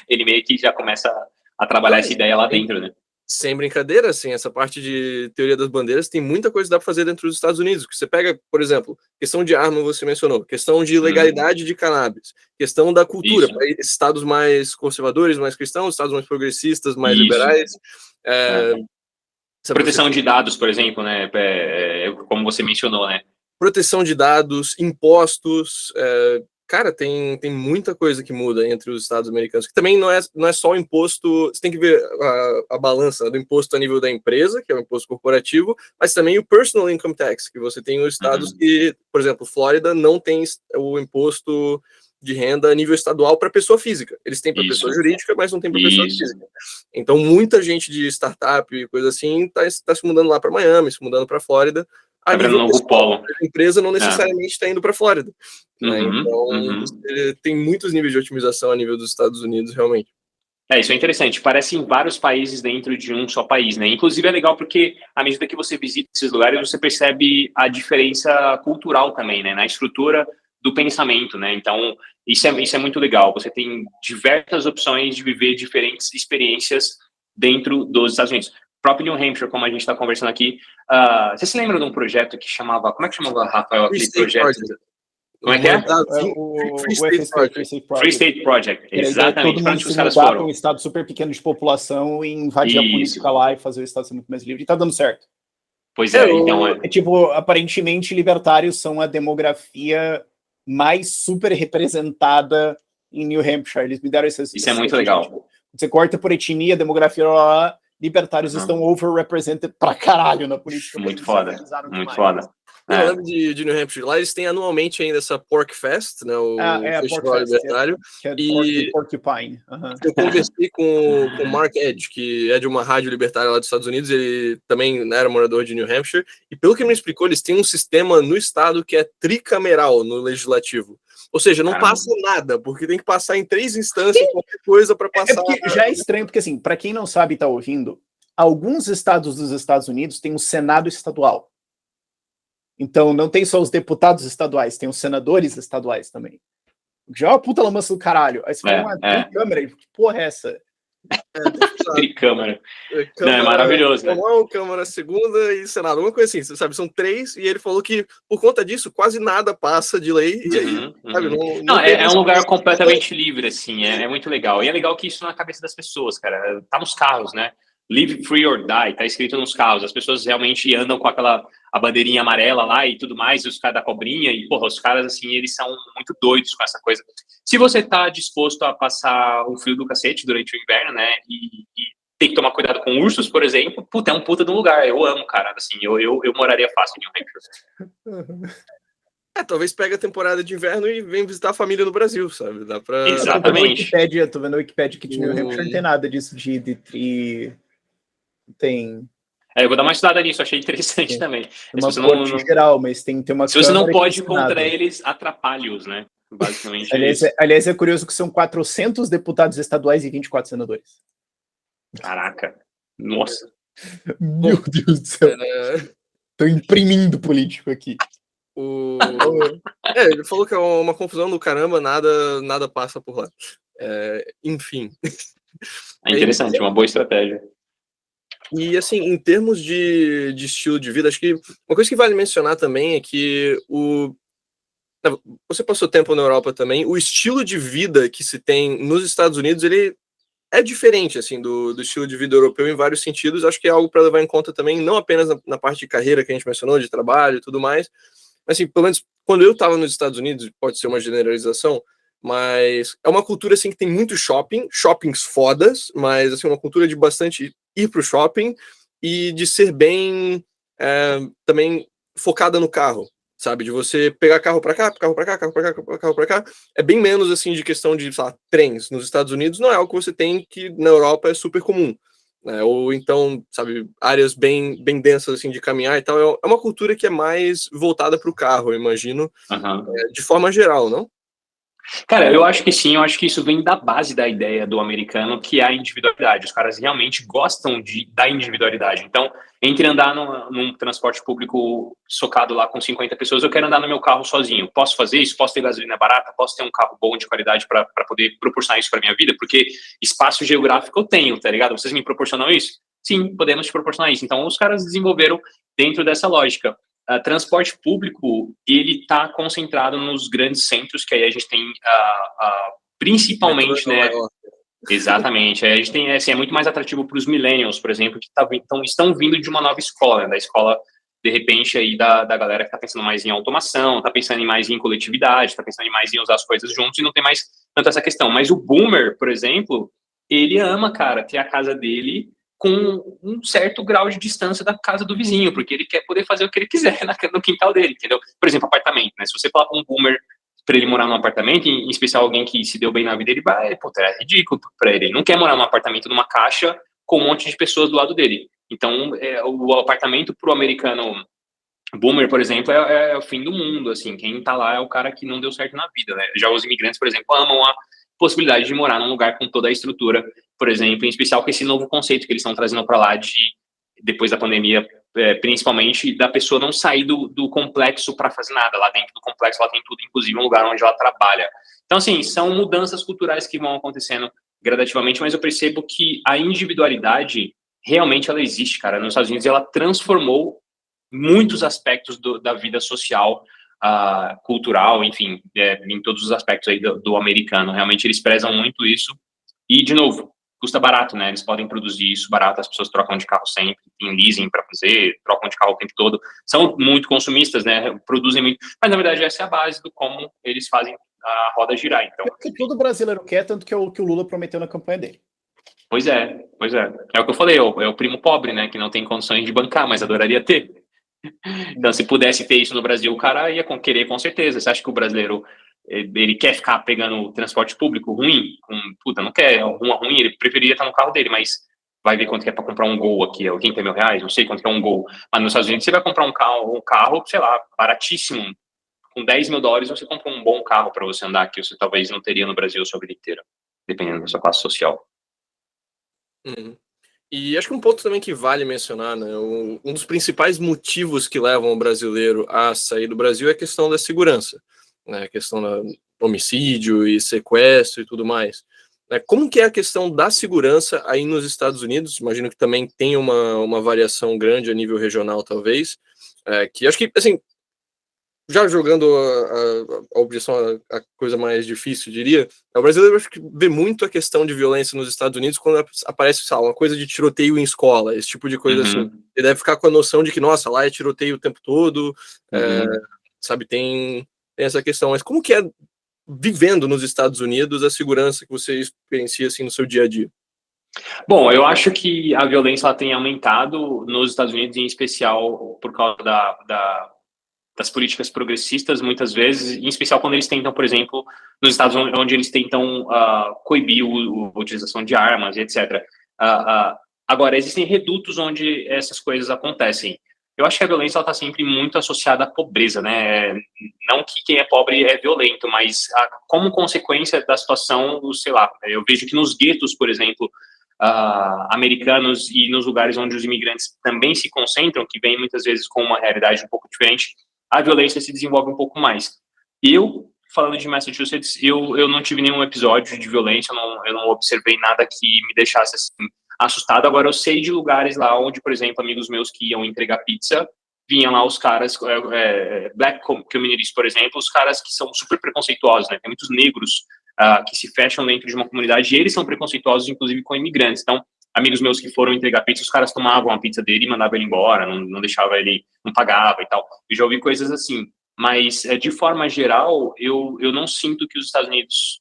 Ele meio que já começa a trabalhar essa ideia lá dentro, né? Sem brincadeira, assim, essa parte de teoria das bandeiras tem muita coisa que dá para fazer dentro dos Estados Unidos. Você pega, por exemplo, questão de arma, você mencionou, questão de legalidade de cannabis, questão da cultura, estados mais conservadores, mais cristãos, estados mais progressistas, mais liberais. Proteção de dados, por exemplo, né? Como você mencionou, né? Proteção de dados, impostos, cara, tem muita coisa que muda entre os estados americanos, que também não é só o imposto, você tem que ver a balança do imposto a nível da empresa, que é o imposto corporativo, mas também o personal income tax, que você tem os estados que, por exemplo, Flórida não tem o imposto de renda a nível estadual para pessoa física. Eles têm para pessoa jurídica, mas não tem para pessoa física. Então, muita gente de startup e coisa assim está se mudando lá para Miami, se mudando para Flórida. A empresa não necessariamente está indo para a Flórida. Né? Então, tem muitos níveis de otimização a nível dos Estados Unidos, realmente. Isso é interessante. Parece em vários países dentro de um só país, né? Inclusive é legal porque à medida que você visita esses lugares, você percebe a diferença cultural também, né? Na estrutura do pensamento, né? Então, isso é muito legal. Você tem diversas opções de viver diferentes experiências dentro dos Estados Unidos. O próprio New Hampshire, como a gente está conversando aqui, você se lembra de um projeto que chamava... Como é que chamava, Rafael, aquele projeto? Como é que é? Free State Project. Exatamente. Todo mundo se mudar para um estado super pequeno de população e invadir a política lá e fazer o estado ser muito mais livre. E tá dando certo. Pois é, então... tipo, aparentemente, libertários são a demografia mais super representada em New Hampshire. Eles me deram essas... Isso é muito legal. Você corta por etnia, demografia, lá, libertários estão overrepresented pra caralho na política. Muito foda, muito foda. Eu lembro de New Hampshire. Lá eles têm anualmente ainda essa Pork Fest, né, o Festival Libertário. Que é Porcupine. Eu conversei com o Mark Edge, que é de uma rádio libertária lá dos Estados Unidos. Ele também era morador de New Hampshire. E pelo que ele me explicou, eles têm um sistema no estado que é tricameral no legislativo. Ou seja, não passa nada, porque tem que passar em 3 instâncias, qualquer coisa para passar. Já é estranho, porque assim, para quem não sabe e tá ouvindo, alguns estados dos Estados Unidos têm um Senado estadual. Então, não tem só os deputados estaduais, tem os senadores estaduais também. Já é uma puta lamança do caralho. Aí você fala, uma tricâmara, que porra é essa? Tricâmara. Não, é maravilhoso, né? Câmara segunda e Senado, uma coisa assim, sabe? São 3, e ele falou que, por conta disso, quase nada passa de lei. E aí, sabe, não é um lugar completamente livre, assim, é muito legal. E é legal que isso na cabeça das pessoas, cara. Tá nos carros, né? Live free or die, tá escrito nos carros. As pessoas realmente andam com a bandeirinha amarela lá e tudo mais, os caras da cobrinha, e, porra, os caras, assim, eles são muito doidos com essa coisa. Se você tá disposto a passar um frio do cacete durante o inverno, né, e tem que tomar cuidado com ursos, por exemplo, puta, é um puta de um lugar. Eu amo, cara, assim, eu moraria fácil em New Hampshire. Talvez pegue a temporada de inverno e vem visitar a família no Brasil, sabe? Dá pra... Exatamente. Tô vendo a Wikipedia que de New Hampshire não tem nada disso de tem... eu vou dar uma estudada nisso, achei interessante também. Uma corte geral, mas tem uma... Se você não pode ir contra eles, atrapalhe-os, né? Basicamente. Aliás, é curioso que são 400 deputados estaduais e 24 senadores. Caraca. Nossa. Meu Deus do céu. Tô imprimindo político aqui. Ele falou que é uma confusão do caramba, nada passa por lá. Enfim. É interessante, uma boa estratégia. E, assim, em termos de estilo de vida, acho que uma coisa que vale mencionar também é que você passou tempo na Europa também, o estilo de vida que se tem nos Estados Unidos, ele é diferente, assim, do estilo de vida europeu em vários sentidos. Acho que é algo para levar em conta também, não apenas na parte de carreira que a gente mencionou, de trabalho e tudo mais, mas, assim, pelo menos quando eu estava nos Estados Unidos, pode ser uma generalização, mas é uma cultura, assim, que tem muito shoppings fodas, mas, assim, uma cultura de bastante ir pro shopping e de ser bem também focada no carro, sabe? De você pegar carro para cá, carro para cá, carro para cá, carro para cá. É bem menos, assim, de questão de, sei lá, trens. Nos Estados Unidos não é algo que você tem, que na Europa é super comum, né? Ou então, sabe, áreas bem densas, assim, de caminhar e tal. É uma cultura que é mais voltada para o carro, eu imagino, de forma geral, não? Cara, eu acho que sim, eu acho que isso vem da base da ideia do americano, que é a individualidade. Os caras realmente gostam da individualidade. Então, entre andar num transporte público socado lá com 50 pessoas, eu quero andar no meu carro sozinho. Posso fazer isso? Posso ter gasolina barata? Posso ter um carro bom de qualidade para poder proporcionar isso para minha vida? Porque espaço geográfico eu tenho, tá ligado? Vocês me proporcionam isso? Sim, podemos te proporcionar isso. Então, os caras desenvolveram dentro dessa lógica. Transporte público, ele está concentrado nos grandes centros, que aí a gente tem principalmente, né? Exatamente. Aí a gente tem, assim, é muito mais atrativo para os millennials, por exemplo, que estão vindo de uma nova escola, né, da escola de repente, aí da galera que tá pensando mais em automação, tá pensando mais em coletividade, tá pensando mais em usar as coisas juntos e não tem mais tanto essa questão. Mas o boomer, por exemplo, ele ama, cara, ter a casa dele com um certo grau de distância da casa do vizinho, porque ele quer poder fazer o que ele quiser no quintal dele, entendeu? Por exemplo, apartamento, né? Se você falar para um boomer para ele morar num apartamento, em especial alguém que se deu bem na vida, ele vai, pô, é ridículo para ele. Ele não quer morar num apartamento numa caixa com um monte de pessoas do lado dele. Então, o apartamento pro americano boomer, por exemplo, é o fim do mundo, assim. Quem tá lá é o cara que não deu certo na vida, né? Já os imigrantes, por exemplo, amam a possibilidade de morar num lugar com toda a estrutura, por exemplo, em especial com esse novo conceito que eles estão trazendo para lá depois da pandemia, principalmente da pessoa não sair do complexo para fazer nada. Lá dentro do complexo ela tem tudo, inclusive um lugar onde ela trabalha. Então, assim, são mudanças culturais que vão acontecendo gradativamente, mas eu percebo que a individualidade realmente ela existe, cara. Nos Estados Unidos ela transformou muitos aspectos da vida social, cultural, enfim, em todos os aspectos aí do americano. Realmente eles prezam muito isso. E, de novo, custa barato, né? Eles podem produzir isso barato, as pessoas trocam de carro sempre, tem leasing para fazer, trocam de carro o tempo todo. São muito consumistas, né? Produzem muito. Mas, na verdade, essa é a base do como eles fazem a roda girar. Então, é o que todo brasileiro quer, tanto que é o que o Lula prometeu na campanha dele. Pois é. É o que eu falei, é o primo pobre, né? Que não tem condições de bancar, mas adoraria ter. Então, se pudesse ter isso no Brasil, o cara ia querer com certeza. Você acha que o brasileiro ele quer ficar pegando transporte público ruim? Puta, não quer uma ruim, ele preferia estar no carro dele, mas vai ver quanto que é para comprar um Gol aqui, é 80 mil reais, não sei quanto que é um Gol. Mas nos Estados Unidos você vai comprar um carro, sei lá, baratíssimo, com 10 mil dólares você compra um bom carro para você andar, que você talvez não teria no Brasil a sua vida inteira, dependendo da sua classe social. Uhum. E acho que um ponto também que vale mencionar, né, um dos principais motivos que levam o brasileiro a sair do Brasil é a questão da segurança, né, a questão do homicídio e sequestro e tudo mais. Como que é a questão da segurança aí nos Estados Unidos? Imagino que também tem uma variação grande a nível regional, talvez, que acho que, assim, já jogando a objeção, a coisa mais difícil, diria, o brasileiro acho que vê muito a questão de violência nos Estados Unidos quando aparece, sabe, uma coisa de tiroteio em escola, esse tipo de coisa assim. Ele deve ficar com a noção de que, nossa, lá é tiroteio o tempo todo, sabe, tem essa questão. Mas como que é vivendo nos Estados Unidos a segurança que você experiencia assim no seu dia a dia? Bom, eu acho que a violência ela tem aumentado nos Estados Unidos, em especial por causa das políticas progressistas, muitas vezes, em especial quando eles tentam, por exemplo, nos estados onde eles tentam coibir a utilização de armas, etc. Agora, existem redutos onde essas coisas acontecem. Eu acho que a violência está sempre muito associada à pobreza, né? Não que quem é pobre é violento, mas como consequência da situação, sei lá, eu vejo que nos guetos, por exemplo, americanos e nos lugares onde os imigrantes também se concentram, que vêm muitas vezes com uma realidade um pouco diferente, a violência se desenvolve um pouco mais. Eu, falando de Massachusetts, eu não tive nenhum episódio de violência, eu não observei nada que me deixasse assim, assustado. Agora, eu sei de lugares lá onde, por exemplo, amigos meus que iam entregar pizza, vinham lá os caras, black communities, por exemplo, os caras que são super preconceituosos, né? Tem muitos negros que se fecham dentro de uma comunidade e eles são preconceituosos, inclusive, com imigrantes. Então, amigos meus que foram entregar pizza, os caras tomavam a pizza dele e mandavam ele embora, não deixava ele, não pagava e tal. Eu já ouvi coisas assim. Mas, de forma geral, eu não sinto que os Estados Unidos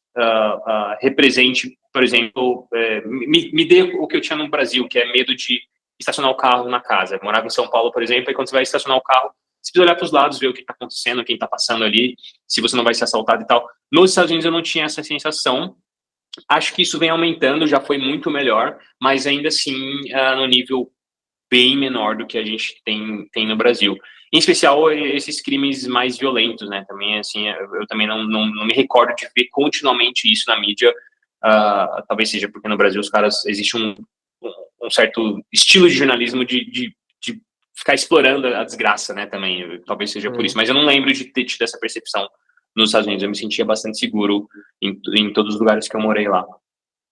represente, por exemplo, me dê o que eu tinha no Brasil, que é medo de estacionar o carro na casa. Eu morava em São Paulo, por exemplo, e quando você vai estacionar o carro, você precisa olhar para os lados, ver o que está acontecendo, quem está passando ali, se você não vai ser assaltado e tal. Nos Estados Unidos eu não tinha essa sensação. Acho que isso vem aumentando, já foi muito melhor, mas ainda assim no nível bem menor do que a gente tem no Brasil. Em especial esses crimes mais violentos, né? Também, assim, eu também não me recordo de ver continuamente isso na mídia. Talvez seja porque no Brasil os caras existe um certo estilo de jornalismo de ficar explorando a desgraça, né? Também, talvez seja por isso. Mas eu não lembro de ter tido essa percepção nos Estados Unidos. Eu me sentia bastante seguro em todos os lugares que eu morei lá.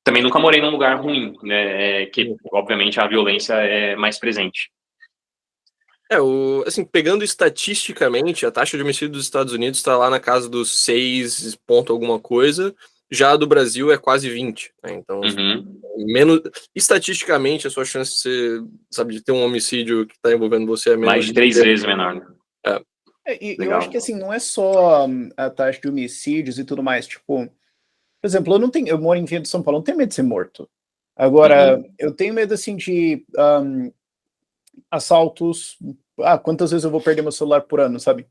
Também nunca morei num lugar ruim, né? Que, obviamente, a violência é mais presente. Assim, pegando estatisticamente, a taxa de homicídio dos Estados Unidos está lá na casa dos 6 ponto alguma coisa, já a do Brasil é quase 20, né? Então, menos, estatisticamente, a sua chance de você, sabe, de ter um homicídio que está envolvendo você é menos. Mais de 3 vezes menor, né? Eu acho que assim, não é só a taxa de homicídios e tudo mais, tipo, por exemplo, eu moro em Vila de São Paulo, não tenho medo de ser morto. Agora, eu tenho medo assim de assaltos. Quantas vezes eu vou perder meu celular por ano, sabe?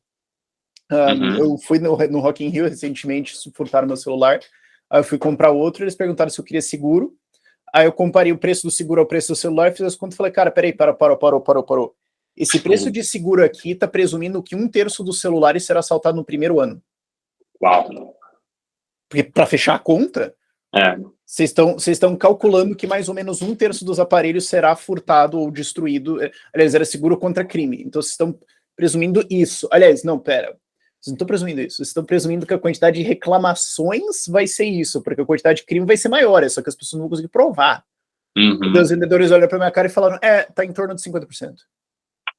Eu fui no Rock in Rio recentemente, furtaram meu celular, aí eu fui comprar outro, eles perguntaram se eu queria seguro, aí eu comparei o preço do seguro ao preço do celular, fiz as contas e falei, cara, peraí, parou. Esse preço de seguro aqui tá presumindo que 1/3 dos celulares será assaltado no primeiro ano. Uau! Porque para fechar a conta, vocês estão calculando que mais ou menos 1/3 dos aparelhos será furtado ou destruído. Aliás, era seguro contra crime. Então vocês estão presumindo isso. Aliás, não, pera. Vocês não estão presumindo isso. Vocês estão presumindo que a quantidade de reclamações vai ser isso, porque a quantidade de crime vai ser maior, só que as pessoas não vão conseguir provar. Então, os vendedores olham para minha cara e falaram, tá em torno de 50%.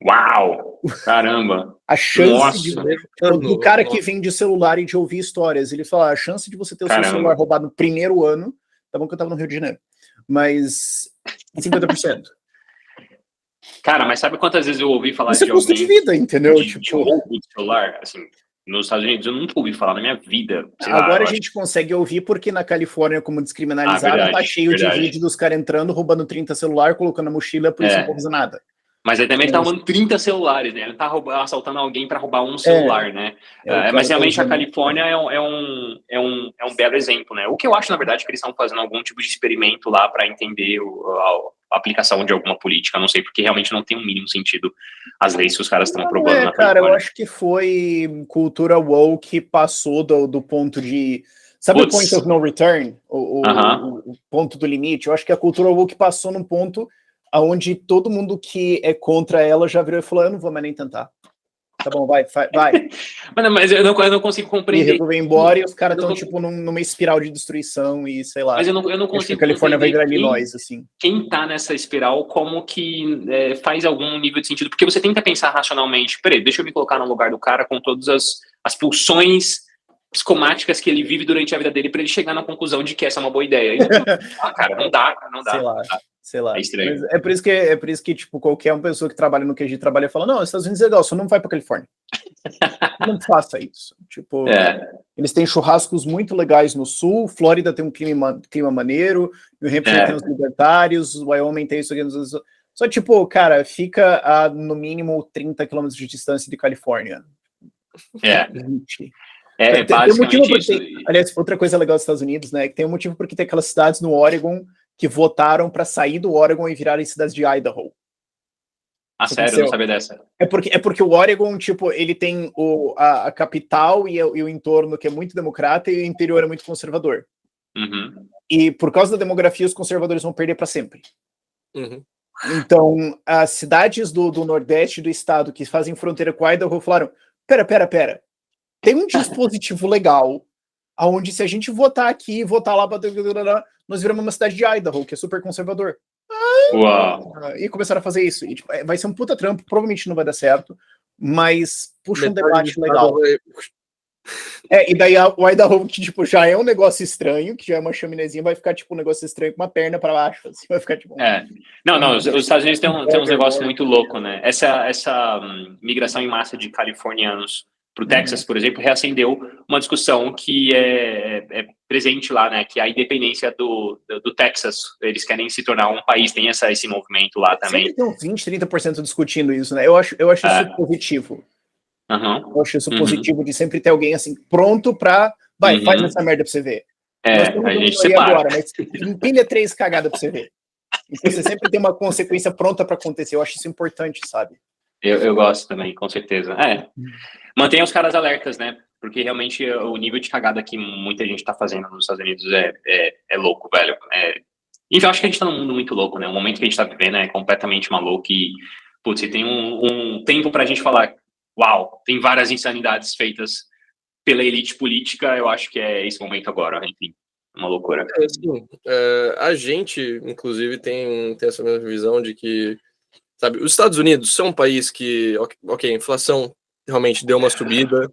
Uau! Caramba! A chance do cara que vende celular e de ouvir histórias, ele fala, a chance de você ter o seu celular roubado no primeiro ano, tá bom que eu tava no Rio de Janeiro, mas 50%. Cara, mas sabe quantas vezes eu ouvi falar de alguém... custo de vida, entendeu? De roubo de celular, assim, nos Estados Unidos, eu nunca ouvi falar na minha vida. Agora a gente consegue ouvir porque na Califórnia, como descriminalizado, tá cheio de vídeo dos caras entrando, roubando 30 celular, colocando na mochila, por isso não pode fazer nada. Mas aí também ele tá roubando 30 celulares, né? Ele tá assaltando alguém para roubar um celular, né? Mas realmente a Califórnia é um belo exemplo, né? O que eu acho, na verdade, que eles estão fazendo algum tipo de experimento lá para entender a aplicação de alguma política, não sei, porque realmente não tem um mínimo sentido as leis que os caras estão aprovando na Califórnia. Cara, eu acho que foi cultura woke que passou do ponto de... Sabe o point of no return? O ponto do limite? Eu acho que a cultura woke passou num ponto aonde todo mundo que é contra ela já virou e falou, eu não vou mais nem tentar. Tá bom, vai. Mas eu não consigo compreender. E resolveu ir embora e os caras estão, tipo, numa espiral de destruição e sei lá. Mas eu não consigo a Califórnia vai virar Illinois, assim. Quem tá nessa espiral, como que faz algum nível de sentido? Porque você tenta pensar racionalmente, peraí, deixa eu me colocar no lugar do cara com todas as pulsões psicomáticas que ele vive durante a vida dele para ele chegar na conclusão de que essa é uma boa ideia. Cara, não dá. Sei lá. É estranho. Mas é por isso que, tipo, qualquer uma pessoa que trabalha no QG trabalha e fala, não, os Estados Unidos é legal, só não vai pra Califórnia. Não faça isso. Tipo, eles têm churrascos muito legais no sul, Flórida tem um clima maneiro, New Hampshire tem os libertários, Wyoming tem isso aqui. Só, tipo, cara, fica a, no mínimo, 30 quilômetros de distância de Califórnia. Basicamente isso. Aliás, outra coisa legal dos Estados Unidos, né, que tem um motivo porque tem aquelas cidades no Oregon que votaram para sair do Oregon e virarem cidades de Idaho. Sério? Eu não sabia dessa. É porque o Oregon, tipo, ele tem a capital e o entorno que é muito democrata e o interior é muito conservador. E por causa da demografia, os conservadores vão perder para sempre. Então, as cidades do nordeste do estado que fazem fronteira com Idaho falaram, pera. Tem um dispositivo legal onde se a gente votar aqui, votar lá, nós viramos uma cidade de Idaho, que é super conservador. Uau. E começaram a fazer isso. E, tipo, vai ser um puta trampo, provavelmente não vai dar certo, mas puxa um debate legal. E daí o Idaho, que tipo, já é um negócio estranho, que já é uma chaminézinha, vai ficar tipo um negócio estranho com uma perna para baixo. Assim, vai ficar tipo. Não, os Estados Unidos tem uns negócios muito loucos, né? Essa migração em massa de californianos para o Texas, por exemplo, reacendeu uma discussão que é presente lá, né? Que é a independência do Texas. Eles querem se tornar um país, tem esse movimento lá também. Sempre tem uns 20, 30% discutindo isso, né? Eu acho isso positivo. Eu acho isso positivo de sempre ter alguém assim pronto para faz essa merda para você ver. A gente separa. Agora, mas empilha 3 cagadas para você ver. Então você sempre tem uma consequência pronta para acontecer. Eu acho isso importante, sabe? Eu gosto também, com certeza. Mantenha os caras alertas, né? Porque realmente o nível de cagada que muita gente tá fazendo nos Estados Unidos é louco, velho. Enfim, eu acho que a gente tá num mundo muito louco, né? O momento que a gente tá vivendo é completamente maluco e, putz, tem um tempo pra gente falar, uau, tem várias insanidades feitas pela elite política, eu acho que é esse momento agora, enfim, uma loucura. A gente, inclusive, tem essa mesma visão de que, sabe, os Estados Unidos são um país que, ok, a inflação realmente deu uma subida,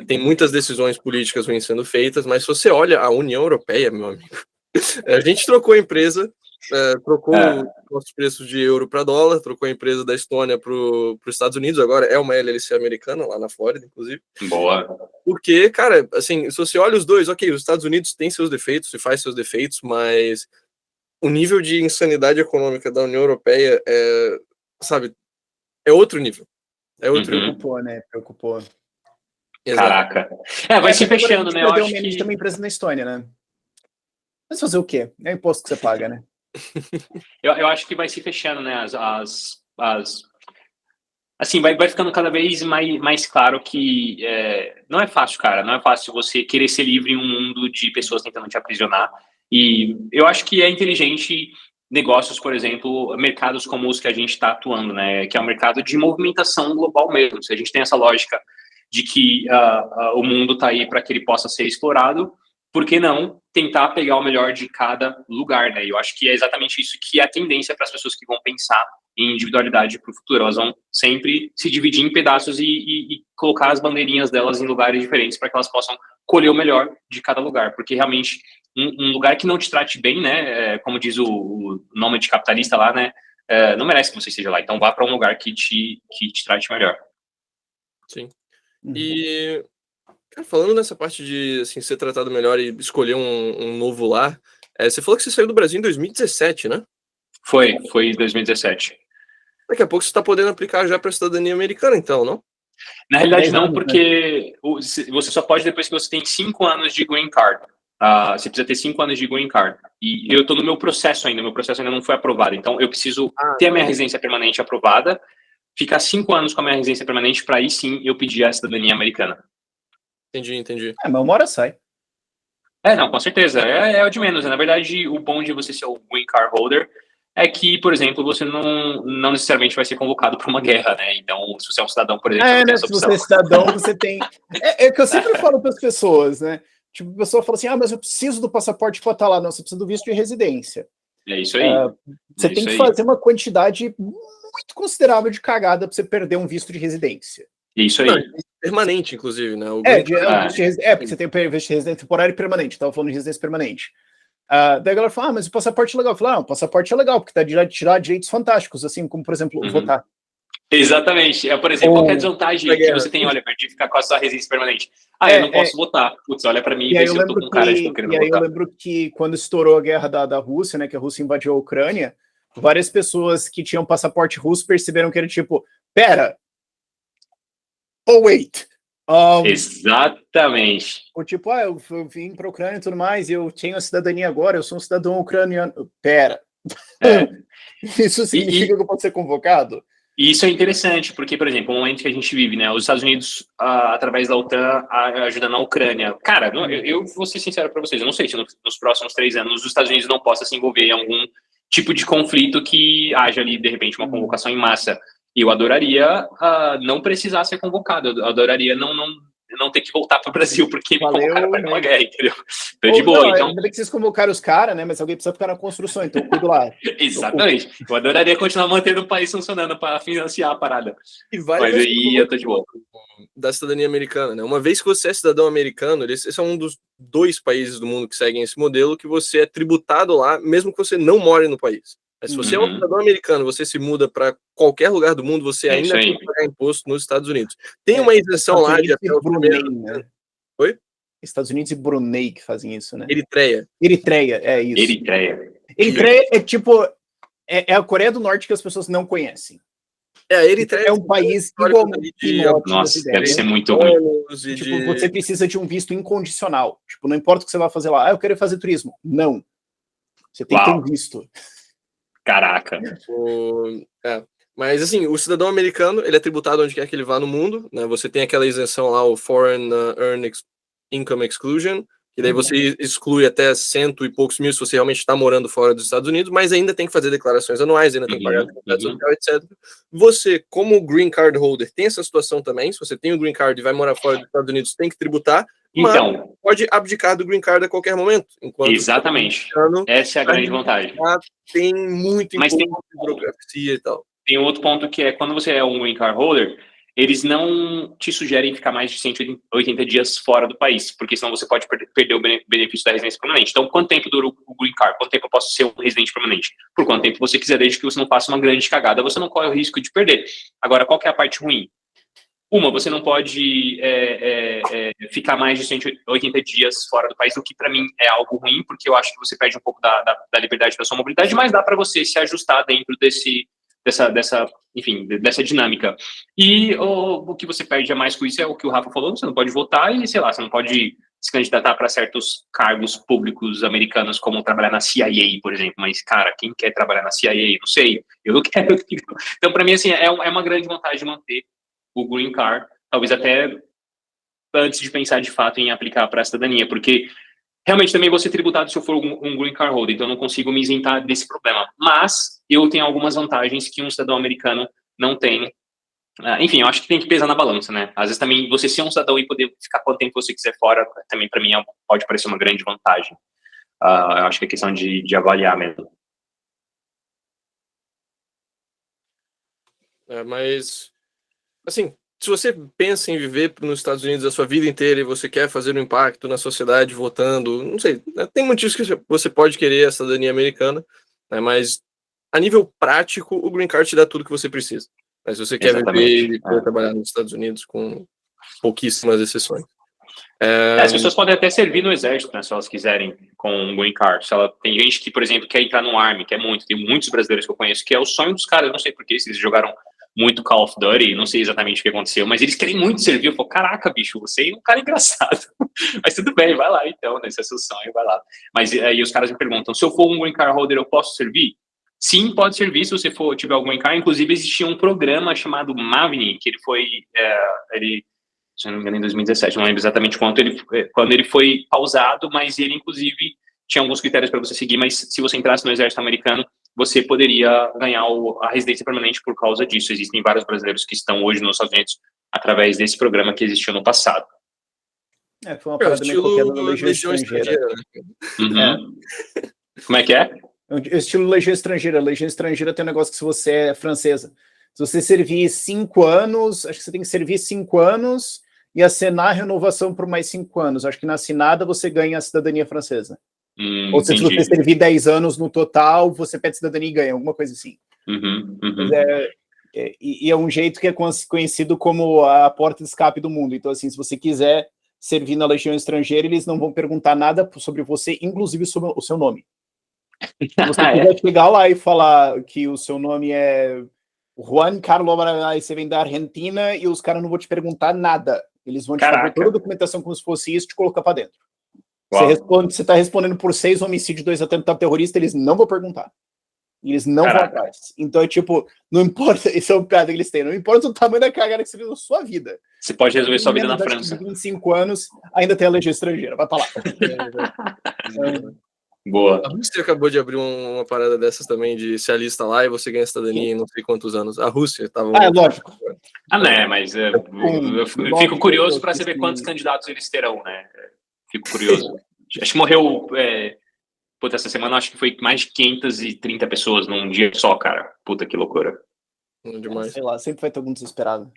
Tem muitas decisões políticas vêm sendo feitas, mas se você olha a União Europeia, meu amigo, a gente trocou a empresa, trocou nossos preços de euro para dólar, trocou a empresa da Estônia para os Estados Unidos, agora é uma LLC americana, lá na Flórida, inclusive. Boa. Porque, cara, assim, se você olha os dois, ok, os Estados Unidos têm seus defeitos e faz seus defeitos, mas o nível de insanidade econômica da União Europeia sabe, é outro nível. É outro nível. Preocupou, né? Preocupou. Exato. Caraca. Vai se fechando, né? Eu acho que... A gente tem uma empresa na Estônia, né? Mas fazer o quê? É o imposto que você paga, né? eu acho que vai se fechando, né? Assim, vai ficando cada vez mais claro que não é fácil, cara. Não é fácil você querer ser livre em um mundo de pessoas tentando te aprisionar. E eu acho que é inteligente negócios, por exemplo, mercados como os que a gente está atuando, né? Que é um mercado de movimentação global mesmo. Se a gente tem essa lógica de que o mundo está aí para que ele possa ser explorado, por que não tentar pegar o melhor de cada lugar, né? E eu acho que é exatamente isso que é a tendência para as pessoas que vão pensar em individualidade para o futuro. Elas vão sempre se dividir em pedaços e colocar as bandeirinhas delas em lugares diferentes para que elas possam colher o melhor de cada lugar, porque realmente um lugar que não te trate bem, né? Como diz o nome de capitalista lá, né? Não merece que você esteja lá. Então vá para um lugar que te trate melhor. Sim. E, cara, falando nessa parte de assim, ser tratado melhor e escolher um novo lar, você falou que você saiu do Brasil em 2017, né? Foi em 2017. Daqui a pouco você está podendo aplicar já para a cidadania americana, então, não? Na realidade, não, porque você só pode depois que você tem 5 anos de green card. Você precisa ter 5 anos de green card. E eu estou no meu processo ainda, não foi aprovado. Então, eu preciso ter a minha residência permanente aprovada, ficar 5 anos com a minha residência permanente, para aí sim eu pedir a cidadania americana. Entendi. Mas uma hora sai. Não, com certeza. É o de menos. Na verdade, o bom de você ser o green card holder é que, por exemplo, você não necessariamente vai ser convocado para uma guerra, né? Então, se você é um cidadão, por exemplo, você tem essa opção. Se você é cidadão, você tem... É que eu sempre falo para as pessoas, né? Tipo, a pessoa fala assim, mas eu preciso do passaporte para estar lá. Não, você precisa do visto de residência. É isso aí. Você tem que fazer uma quantidade muito considerável de cagada para você perder um visto de residência. Isso aí. Permanente, inclusive, né? Porque você tem o visto de residência temporário e permanente. Estava falando de residência permanente. Daí a galera fala, mas o passaporte é legal. Eu falo, o passaporte é legal, porque dá de tirar direitos fantásticos, assim como, por exemplo, votar. Exatamente. Por exemplo, qualquer desvantagem que você tem, olha, de ficar com a sua residência permanente. Eu não posso votar. Putz, olha pra mim e vê se eu tô com cara de que eu querendo votar. E aí eu lembro que quando estourou a guerra da Rússia, né, que a Rússia invadiu a Ucrânia, várias pessoas que tinham passaporte russo perceberam que era tipo, pera, wait. Exatamente. Ou tipo, eu vim para a Ucrânia e tudo mais, e eu tenho a cidadania agora, eu sou um cidadão ucraniano. Pera. Isso significa que eu posso ser convocado? E isso é interessante, porque, por exemplo, o momento que a gente vive, né, os Estados Unidos, através da OTAN, ajudando a Ucrânia. Cara, eu vou ser sincero para vocês, eu não sei se nos próximos 3 anos os Estados Unidos não possam se envolver em algum tipo de conflito que haja ali, de repente, uma convocação em massa. Eu adoraria não precisar ser convocado, eu adoraria não ter que voltar para o Brasil, porque me convocaram para uma guerra, entendeu? Tô de boa, então... Ainda bem que vocês convocaram os caras, né? Mas alguém precisa ficar na construção, então eu cuido lá. Exatamente. Eu adoraria continuar mantendo o país funcionando para financiar a parada. Mas aí eu tô de boa. Da cidadania americana, né? Uma vez que você é cidadão americano, esse é um dos 2 países do mundo que seguem esse modelo, que você é tributado lá, mesmo que você não more no país. Mas se você é um cidadão americano, você se muda para qualquer lugar do mundo, você ainda tem que pagar imposto nos Estados Unidos. Tem uma isenção lá de até o primeiro... Né? Oi? Estados Unidos e Brunei que fazem isso, né? Eritreia, é isso. Eritreia é tipo... É a Coreia do Norte que as pessoas não conhecem. A Eritreia é um país igual... Nossa, deve ser muito ruim. Tipo, você precisa de um visto incondicional. Tipo, não importa o que você vai fazer lá. Eu quero fazer turismo. Não. Você tem que ter um visto. Caraca. Mas assim, o cidadão americano, ele é tributado onde quer que ele vá no mundo, né? Você tem aquela isenção lá, o Foreign Earned Income Exclusion, que daí você exclui até 100 e poucos mil se você realmente está morando fora dos Estados Unidos, mas ainda tem que fazer declarações anuais, ainda tem que pagar a seguridade social, etc. Você, como green card holder, tem essa situação também. Se você tem o green card e vai morar fora dos Estados Unidos, tem que tributar. Então, mas pode abdicar do green card a qualquer momento. Exatamente. Essa é a grande vantagem. Tem muito mas tem burocracia e tal. Tem outro ponto que é, quando você é um green card holder, eles não te sugerem ficar mais de 180 dias fora do país, porque senão você pode perder o benefício da residência permanente. Então, quanto tempo dura o Green Card? Quanto tempo eu posso ser um residente permanente? Por quanto tempo você quiser, desde que você não faça uma grande cagada, você não corre o risco de perder. Agora, qual que é a parte ruim? Você não pode ficar mais de 180 dias fora do país, o que para mim é algo ruim, porque eu acho que você perde um pouco da liberdade da sua mobilidade, mas dá para você se ajustar dentro dessa dinâmica. E o que você perde a mais com isso é o que o Rafa falou, você não pode votar e, sei lá, você não pode se candidatar para certos cargos públicos americanos, como trabalhar na CIA, por exemplo. Mas, cara, quem quer trabalhar na CIA? Não sei, eu não quero. Então, para mim, assim, é uma grande vantagem manter o Green Card, talvez até antes de pensar de fato em aplicar para a cidadania, porque realmente também vou ser tributado se eu for um Green Card holder, então eu não consigo me isentar desse problema. Mas eu tenho algumas vantagens que um cidadão americano não tem. Enfim, eu acho que tem que pesar na balança, né? Às vezes também você ser um cidadão e poder ficar quanto tempo você quiser fora, também para mim pode parecer uma grande vantagem. Eu acho que é questão de avaliar mesmo. Mas, assim, se você pensa em viver nos Estados Unidos a sua vida inteira e você quer fazer um impacto na sociedade votando, não sei, tem motivos que você pode querer a cidadania americana, né, mas a nível prático, o Green Card te dá tudo que você precisa. Mas se você quer viver e trabalhar nos Estados Unidos com pouquíssimas exceções. As pessoas podem até servir no exército, né, se elas quiserem, com um Green Card. Tem gente que, por exemplo, quer entrar no Army, tem muitos brasileiros que eu conheço, que é o sonho dos caras, eu não sei porquê, se eles jogaram muito Call of Duty, não sei exatamente o que aconteceu, mas eles querem muito servir. Eu falo, caraca, bicho, você é um cara engraçado. Mas tudo bem, vai lá então, né? Se é seu sonho, vai lá. Mas aí os caras me perguntam, se eu for um Green Card holder, eu posso servir? Sim, pode servir se você tiver algum Green Card. Inclusive, existia um programa chamado Mavini, que ele foi, se eu não me engano, em 2017, não lembro exatamente quando ele foi pausado, mas ele, inclusive, tinha alguns critérios para você seguir, mas se você entrasse no exército americano, você poderia ganhar a residência permanente por causa disso. Existem vários brasileiros que estão hoje nos Estados Unidos através desse programa que existiu no passado. Foi uma parada meio copiada da legião estrangeira. Uhum. Como é que é? Estilo legião estrangeira. A legião estrangeira tem um negócio que se você é francesa, se você servir 5 anos, acho que você tem que servir 5 anos e assinar a renovação por mais 5 anos. Acho que na assinada você ganha a cidadania francesa. Ou se você servir 10 anos no total, você pede cidadania e ganha, alguma coisa assim. Mas é um jeito que é conhecido como a porta de escape do mundo. Então, assim, se você quiser servir na legião estrangeira, eles não vão perguntar nada sobre você, inclusive sobre o seu nome. Se você quiser chegar lá e falar que o seu nome é Juan Carlos, e você vem da Argentina, e os caras não vão te perguntar nada. Eles vão te fazer toda a documentação como se fosse isso e te colocar para dentro. Você está respondendo por 6 homicídios, 2 atentados terroristas, eles não vão perguntar. Eles não vão atrás. Então é tipo, não importa, esse é o piada que eles têm, não importa o tamanho da cagada que você fez na sua vida. Você pode resolver sua vida na França. 25 anos, ainda tem a legião estrangeira, vai pra lá. Boa. A Rússia acabou de abrir uma parada dessas também, de se alista lá e você ganha cidadania em não sei quantos anos. A Rússia estava... é lógico. Né, mas eu fico curioso para saber quantos candidatos eles terão, né? Fico curioso. Acho que morreu... Puta, essa semana acho que foi mais de 530 pessoas num dia só, cara. Puta, que loucura. Demais. Sei lá, sempre vai ter algum desesperado.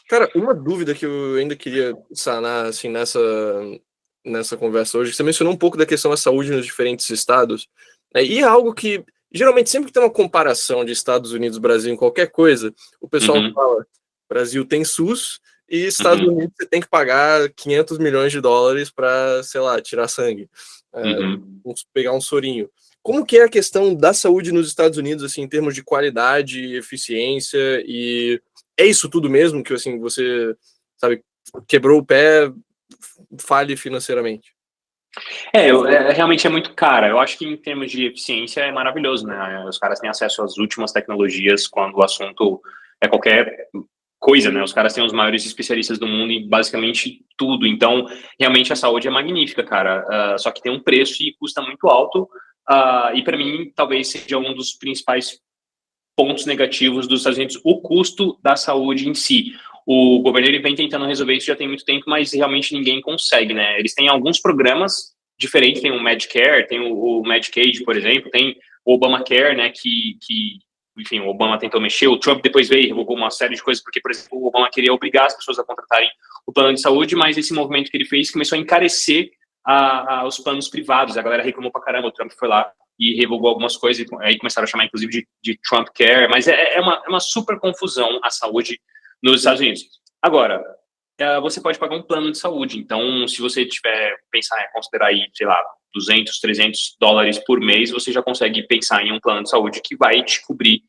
Cara, uma dúvida que eu ainda queria sanar, assim, nessa conversa hoje, que você mencionou um pouco da questão da saúde nos diferentes estados, e é algo que, geralmente, sempre que tem uma comparação de Estados Unidos e Brasil em qualquer coisa, o pessoal fala, Brasil tem SUS, e Estados Unidos você tem que pagar 500 milhões de dólares para, sei lá, tirar sangue, pegar um sorinho. Como que é a questão da saúde nos Estados Unidos, assim, em termos de qualidade, eficiência, e é isso tudo mesmo que, assim, você, sabe, quebrou o pé, fale financeiramente? Realmente é muito cara. Eu acho que em termos de eficiência é maravilhoso, né? Os caras têm acesso às últimas tecnologias quando o assunto é qualquer coisa, né? Os caras têm os maiores especialistas do mundo em basicamente tudo. Então, realmente a saúde é magnífica, cara. Só que tem um preço e custa muito alto. E para mim, talvez seja um dos principais pontos negativos dos Estados Unidos, o custo da saúde em si. O governo ele vem tentando resolver isso já tem muito tempo, mas realmente ninguém consegue, né? Eles têm alguns programas diferentes, tem o Medicare, tem o Medicaid, por exemplo, tem o Obamacare, né, que enfim, o Obama tentou mexer, o Trump depois veio e revogou uma série de coisas, porque, por exemplo, o Obama queria obrigar as pessoas a contratarem o plano de saúde, mas esse movimento que ele fez começou a encarecer os planos privados, a galera reclamou pra caramba, o Trump foi lá e revogou algumas coisas, aí começaram a chamar, inclusive, de Trump Care, mas é uma super confusão a saúde nos Estados Unidos. Agora, você pode pagar um plano de saúde, então, se você tiver, considerar aí, sei lá, $200, $300 por mês, você já consegue pensar em um plano de saúde que vai te cobrir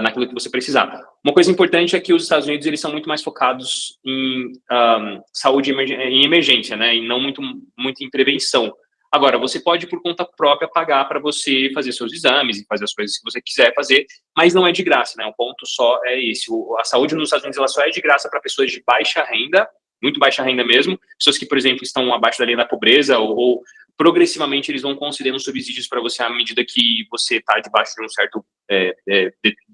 naquilo que você precisar. Uma coisa importante é que os Estados Unidos, eles são muito mais focados em saúde em emergência, né, e não muito em prevenção. Agora, você pode, por conta própria, pagar para você fazer seus exames e fazer as coisas que você quiser fazer, mas não é de graça, né, o ponto só é esse. A saúde nos Estados Unidos, ela só é de graça para pessoas de baixa renda, muito baixa renda mesmo, pessoas que, por exemplo, estão abaixo da linha da pobreza ou progressivamente eles vão concedendo subsídios para você à medida que você está debaixo de um certo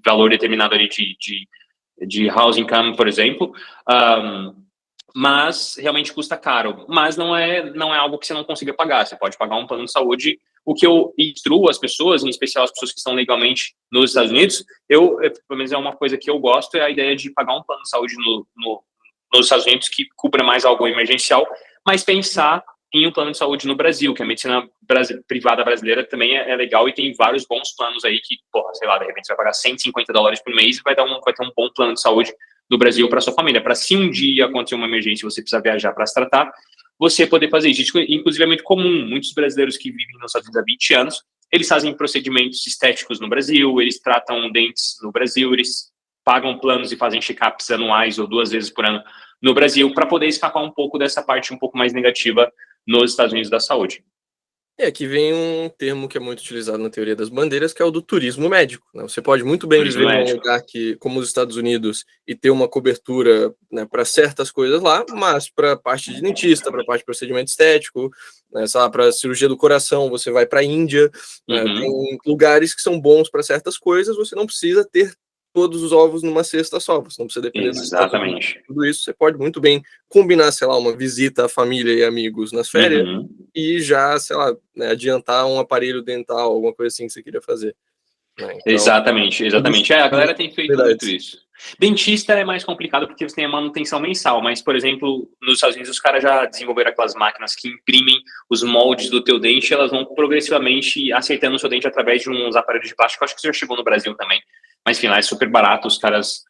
valor determinado ali de housing income, por exemplo, mas realmente custa caro. Mas não é algo que você não consiga pagar, você pode pagar um plano de saúde. O que eu instruo as pessoas, em especial as pessoas que estão legalmente nos Estados Unidos, pelo menos é uma coisa que eu gosto, é a ideia de pagar um plano de saúde nos Estados Unidos que cubra mais algo emergencial, mas pensar em um plano de saúde no Brasil, que a medicina privada brasileira também é legal e tem vários bons planos aí que, sei lá, de repente você vai pagar $150 por mês e vai ter um bom plano de saúde do Brasil para sua família, para se um dia acontecer uma emergência e você precisar viajar para se tratar, você poder fazer isso. Isso, inclusive, é muito comum. Muitos brasileiros que vivem nos Estados Unidos há 20 anos, eles fazem procedimentos estéticos no Brasil, eles tratam dentes no Brasil, eles pagam planos e fazem check-ups anuais ou 2 vezes por ano no Brasil, para poder escapar um pouco dessa parte um pouco mais negativa nos Estados Unidos da saúde. Aqui vem um termo que é muito utilizado na teoria das bandeiras, que é o do turismo médico, né? Você pode muito bem viver num lugar como os Estados Unidos e ter uma cobertura, né, para certas coisas lá, mas para a parte de dentista, para a parte de procedimento estético, né, para cirurgia do coração, você vai para a Índia, né, tem lugares que são bons para certas coisas, você não precisa ter todos os ovos numa cesta só, você não precisa depender Exatamente. de tudo isso, você pode muito bem combinar, sei lá, uma visita à família e amigos nas férias e já, sei lá, né, adiantar um aparelho dental, alguma coisa assim que você queria fazer. Né? Então, exatamente. A galera tem feito muito isso. Dentista é mais complicado porque você tem a manutenção mensal, mas, por exemplo, nos Estados Unidos os caras já desenvolveram aquelas máquinas que imprimem os moldes do teu dente, elas vão progressivamente acertando o seu dente através de uns aparelhos de plástico. Acho que isso já chegou no Brasil também. Mas, enfim, lá é super barato, os caras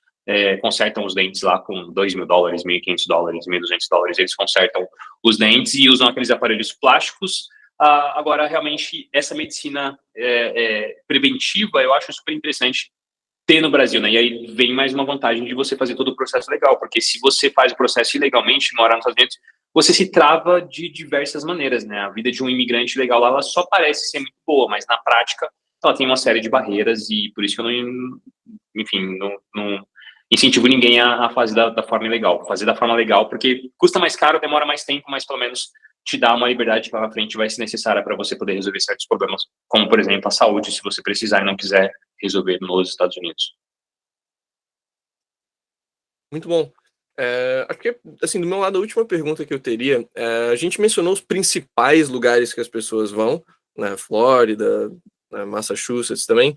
consertam os dentes lá com $2.000, $1.500, $1.200, eles consertam os dentes e usam aqueles aparelhos plásticos. Agora, realmente, essa medicina preventiva, eu acho super interessante ter no Brasil, né? E aí vem mais uma vantagem de você fazer todo o processo legal, porque se você faz o processo ilegalmente, morar nos Estados Unidos, você se trava de diversas maneiras, né? A vida de um imigrante legal lá, ela só parece ser muito boa, mas na prática ela tem uma série de barreiras e por isso que eu não incentivo ninguém a fazer da forma legal. Fazer da forma legal, porque custa mais caro, demora mais tempo, mas pelo menos te dá uma liberdade que lá na frente vai ser necessária para você poder resolver certos problemas, como, por exemplo, a saúde, se você precisar e não quiser resolver nos Estados Unidos. Muito bom. Acho que, assim, do meu lado, a última pergunta que eu teria, a gente mencionou os principais lugares que as pessoas vão, né, Flórida, Massachusetts também.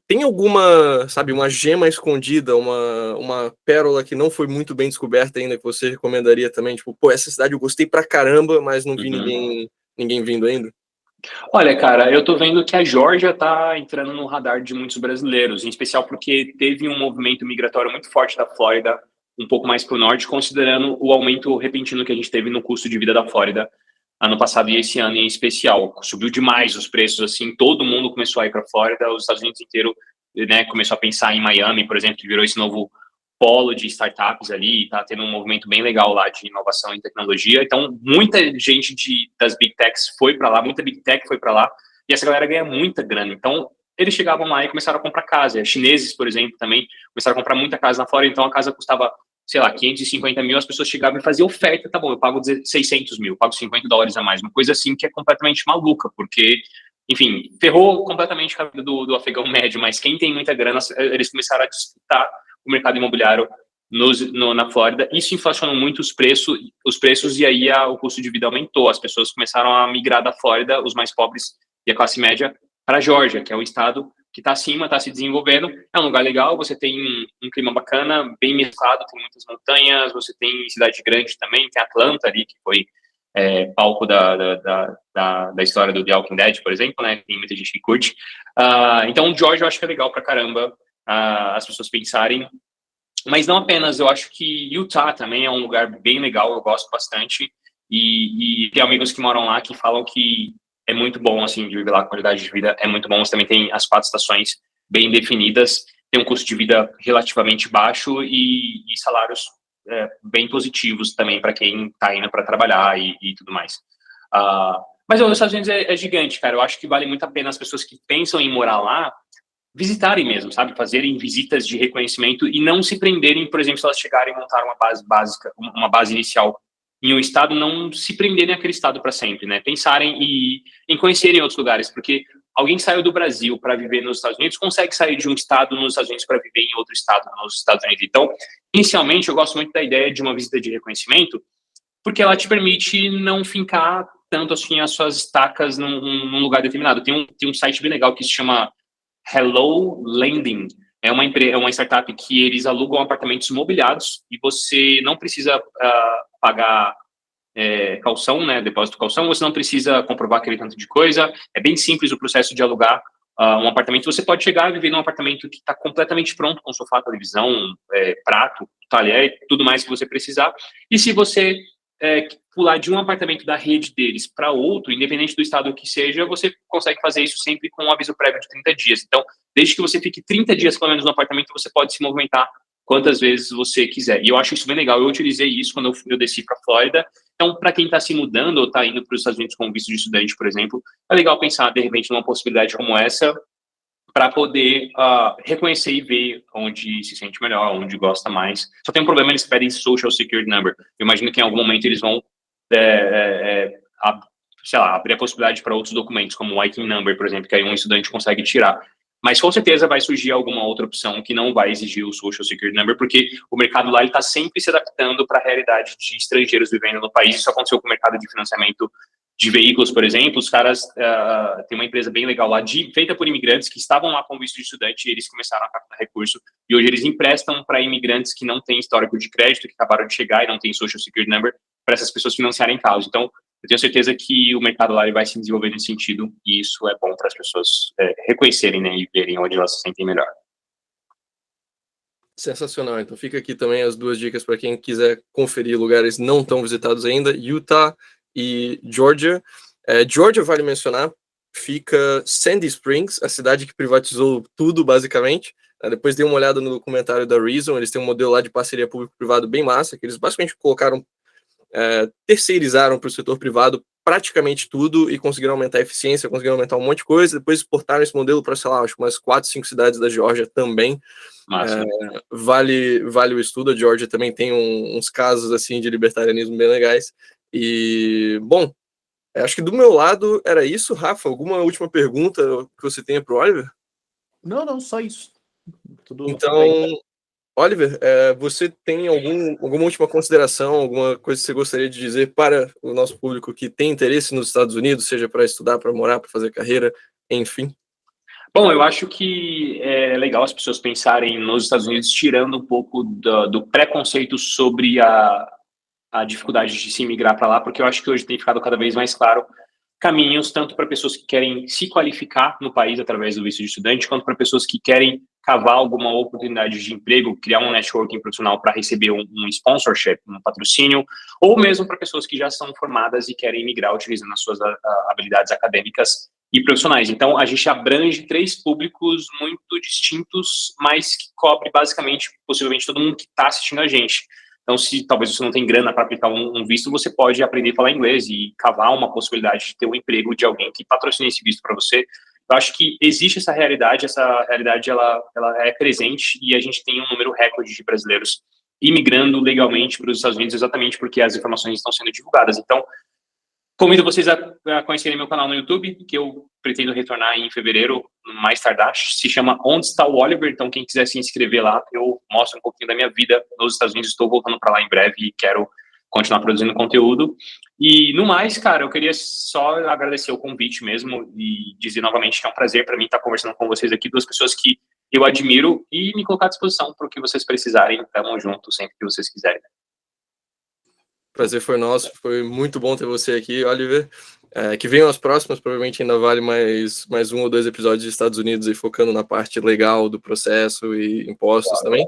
Tem alguma, sabe, uma gema escondida, uma pérola que não foi muito bem descoberta ainda, que você recomendaria também? Tipo, essa cidade eu gostei pra caramba, mas não vi ninguém vindo ainda. Olha, cara, eu tô vendo que a Geórgia tá entrando no radar de muitos brasileiros, em especial porque teve um movimento migratório muito forte da Flórida, um pouco mais pro norte, considerando o aumento repentino que a gente teve no custo de vida da Flórida ano passado e esse ano em especial. Subiu demais os preços, assim, todo mundo começou a ir para a Flórida, os Estados Unidos inteiro, né, começou a pensar em Miami, por exemplo, que virou esse novo polo de startups ali, tá tendo um movimento bem legal lá de inovação e tecnologia. Então, muita gente das Big Techs foi para lá, muita Big Tech foi para lá, e essa galera ganha muita grana. Então, eles chegavam lá e começaram a comprar casa. Chineses, por exemplo, também começaram a comprar muita casa na Flórida, então a casa custava, sei lá, 550 mil, as pessoas chegavam e faziam oferta, tá bom, eu pago 600 mil, pago $50 a mais, uma coisa assim que é completamente maluca, porque, enfim, ferrou completamente a vida do afegão médio, mas quem tem muita grana, eles começaram a disputar o mercado imobiliário na Flórida, isso inflacionou muito os preços e aí o custo de vida aumentou, as pessoas começaram a migrar da Flórida, os mais pobres e a classe média, para a Geórgia, que é um estado que está acima, está se desenvolvendo. É um lugar legal, você tem um clima bacana, bem mesclado, tem muitas montanhas, você tem cidade grande também, tem Atlanta ali, que foi palco da história do The Walking Dead, por exemplo, né? Tem muita gente que curte. Então, o Georgia eu acho que é legal pra caramba as pessoas pensarem. Mas não apenas, eu acho que Utah também é um lugar bem legal, eu gosto bastante. E tem amigos que moram lá que falam que é muito bom, assim, de viver lá, a qualidade de vida é muito bom. Você também tem as 4 estações bem definidas, tem um custo de vida relativamente baixo e salários bem positivos também para quem está indo para trabalhar e tudo mais. Mas os Estados Unidos é gigante, cara. Eu acho que vale muito a pena as pessoas que pensam em morar lá visitarem mesmo, sabe? Fazerem visitas de reconhecimento e não se prenderem, por exemplo, se elas chegarem e montar uma base básica, uma base inicial em um estado, não se prenderem àquele estado para sempre, né? Pensarem em conhecerem outros lugares, porque alguém que saiu do Brasil para viver nos Estados Unidos consegue sair de um estado nos Estados Unidos para viver em outro estado nos Estados Unidos. Então, inicialmente, eu gosto muito da ideia de uma visita de reconhecimento, porque ela te permite não fincar tanto assim as suas estacas num lugar determinado. Tem um site bem legal que se chama Hello Landing. É uma startup que eles alugam apartamentos mobiliados e você não precisa pagar calção, né, depósito de calção, você não precisa comprovar aquele tanto de coisa, é bem simples o processo de alugar um apartamento. Você pode chegar e viver num apartamento que está completamente pronto, com sofá, televisão, prato, talher, tudo mais que você precisar, e se você pular de um apartamento da rede deles para outro, independente do estado que seja, você consegue fazer isso sempre com um aviso prévio de 30 dias. Então, desde que você fique 30 dias, pelo menos, no apartamento, você pode se movimentar quantas vezes você quiser. E eu acho isso bem legal. Eu utilizei isso quando eu desci para a Flórida. Então, para quem está se mudando ou está indo para os Estados Unidos com visto de estudante, por exemplo, é legal pensar, de repente, numa possibilidade como essa, para poder reconhecer e ver onde se sente melhor, onde gosta mais. Só tem um problema, eles pedem Social Security Number. Eu imagino que em algum momento eles vão, sei lá, abrir a possibilidade para outros documentos, como o ITIN Number, por exemplo, que aí um estudante consegue tirar. Mas com certeza vai surgir alguma outra opção que não vai exigir o Social Security Number, porque o mercado lá está sempre se adaptando para a realidade de estrangeiros vivendo no país. Isso aconteceu com o mercado de financiamento de veículos, por exemplo. Os caras tem uma empresa bem legal lá, feita por imigrantes que estavam lá com visto de estudante, e eles começaram a captar recurso, e hoje eles emprestam para imigrantes que não têm histórico de crédito, que acabaram de chegar e não têm Social Security Number, para essas pessoas financiarem carros. Então, eu tenho certeza que o mercado lá vai se desenvolver nesse sentido, e isso é bom para as pessoas reconhecerem, né, e verem onde elas se sentem melhor. Sensacional. Então fica aqui também as 2 dicas para quem quiser conferir lugares não tão visitados ainda: Utah e Georgia. Georgia, vale mencionar, fica Sandy Springs, a cidade que privatizou tudo, basicamente. Depois dei uma olhada no documentário da Reason, eles têm um modelo lá de parceria público-privado bem massa, que eles basicamente colocaram, terceirizaram para o setor privado praticamente tudo e conseguiram aumentar a eficiência, conseguiram aumentar um monte de coisa, depois exportaram esse modelo para, sei lá, acho umas 4, 5 cidades da Geórgia também. Vale o estudo. A Geórgia também tem uns casos assim de libertarianismo bem legais. E, bom, acho que do meu lado era isso. Rafa, alguma última pergunta que você tenha para o Oliver? Não, só isso. Então, Oliver, você tem alguma última consideração, alguma coisa que você gostaria de dizer para o nosso público que tem interesse nos Estados Unidos, seja para estudar, para morar, para fazer carreira, enfim? Bom, eu acho que é legal as pessoas pensarem nos Estados Unidos, tirando um pouco do preconceito sobre a dificuldade de se imigrar para lá, porque eu acho que hoje tem ficado cada vez mais claro caminhos, tanto para pessoas que querem se qualificar no país através do visto de estudante, quanto para pessoas que querem cavar alguma oportunidade de emprego, criar um networking profissional para receber um sponsorship, um patrocínio, ou mesmo para pessoas que já são formadas e querem migrar utilizando as suas habilidades acadêmicas e profissionais. Então, a gente abrange 3 públicos muito distintos, mas que cobre basicamente, possivelmente, todo mundo que está assistindo a gente. Então, se talvez você não tem grana para aplicar um visto, você pode aprender a falar inglês e cavar uma possibilidade de ter um emprego de alguém que patrocine esse visto para você. Eu acho que existe essa realidade ela é presente, e a gente tem um número recorde de brasileiros imigrando legalmente para os Estados Unidos, exatamente porque as informações estão sendo divulgadas. Então, convido vocês a conhecerem meu canal no YouTube, que eu pretendo retornar em fevereiro, mais tardar. Se chama Onde Está o Oliver? Então, quem quiser se inscrever lá, eu mostro um pouquinho da minha vida nos Estados Unidos. Estou voltando para lá em breve e quero continuar produzindo conteúdo. E, no mais, cara, eu queria só agradecer o convite mesmo e dizer novamente que é um prazer para mim estar conversando com vocês aqui, duas pessoas que eu admiro, e me colocar à disposição para o que vocês precisarem. Tamo junto sempre que vocês quiserem. Prazer foi nosso, foi muito bom ter você aqui, Oliver. Que venham as próximas, provavelmente ainda vale mais 1 ou 2 episódios dos Estados Unidos, aí, focando na parte legal do processo e impostos também.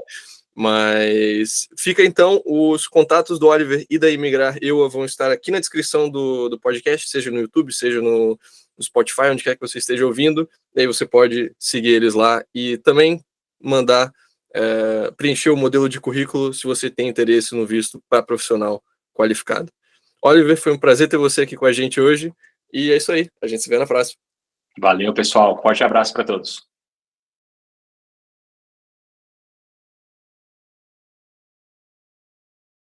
Mas fica então, os contatos do Oliver e da Imigrar EUA vão estar aqui na descrição do podcast, seja no YouTube, seja no Spotify, onde quer que você esteja ouvindo. E aí você pode seguir eles lá e também mandar preencher o modelo de currículo se você tem interesse no visto para profissional qualificado. Oliver, foi um prazer ter você aqui com a gente hoje, e é isso aí, a gente se vê na próxima. Valeu, pessoal, forte abraço para todos.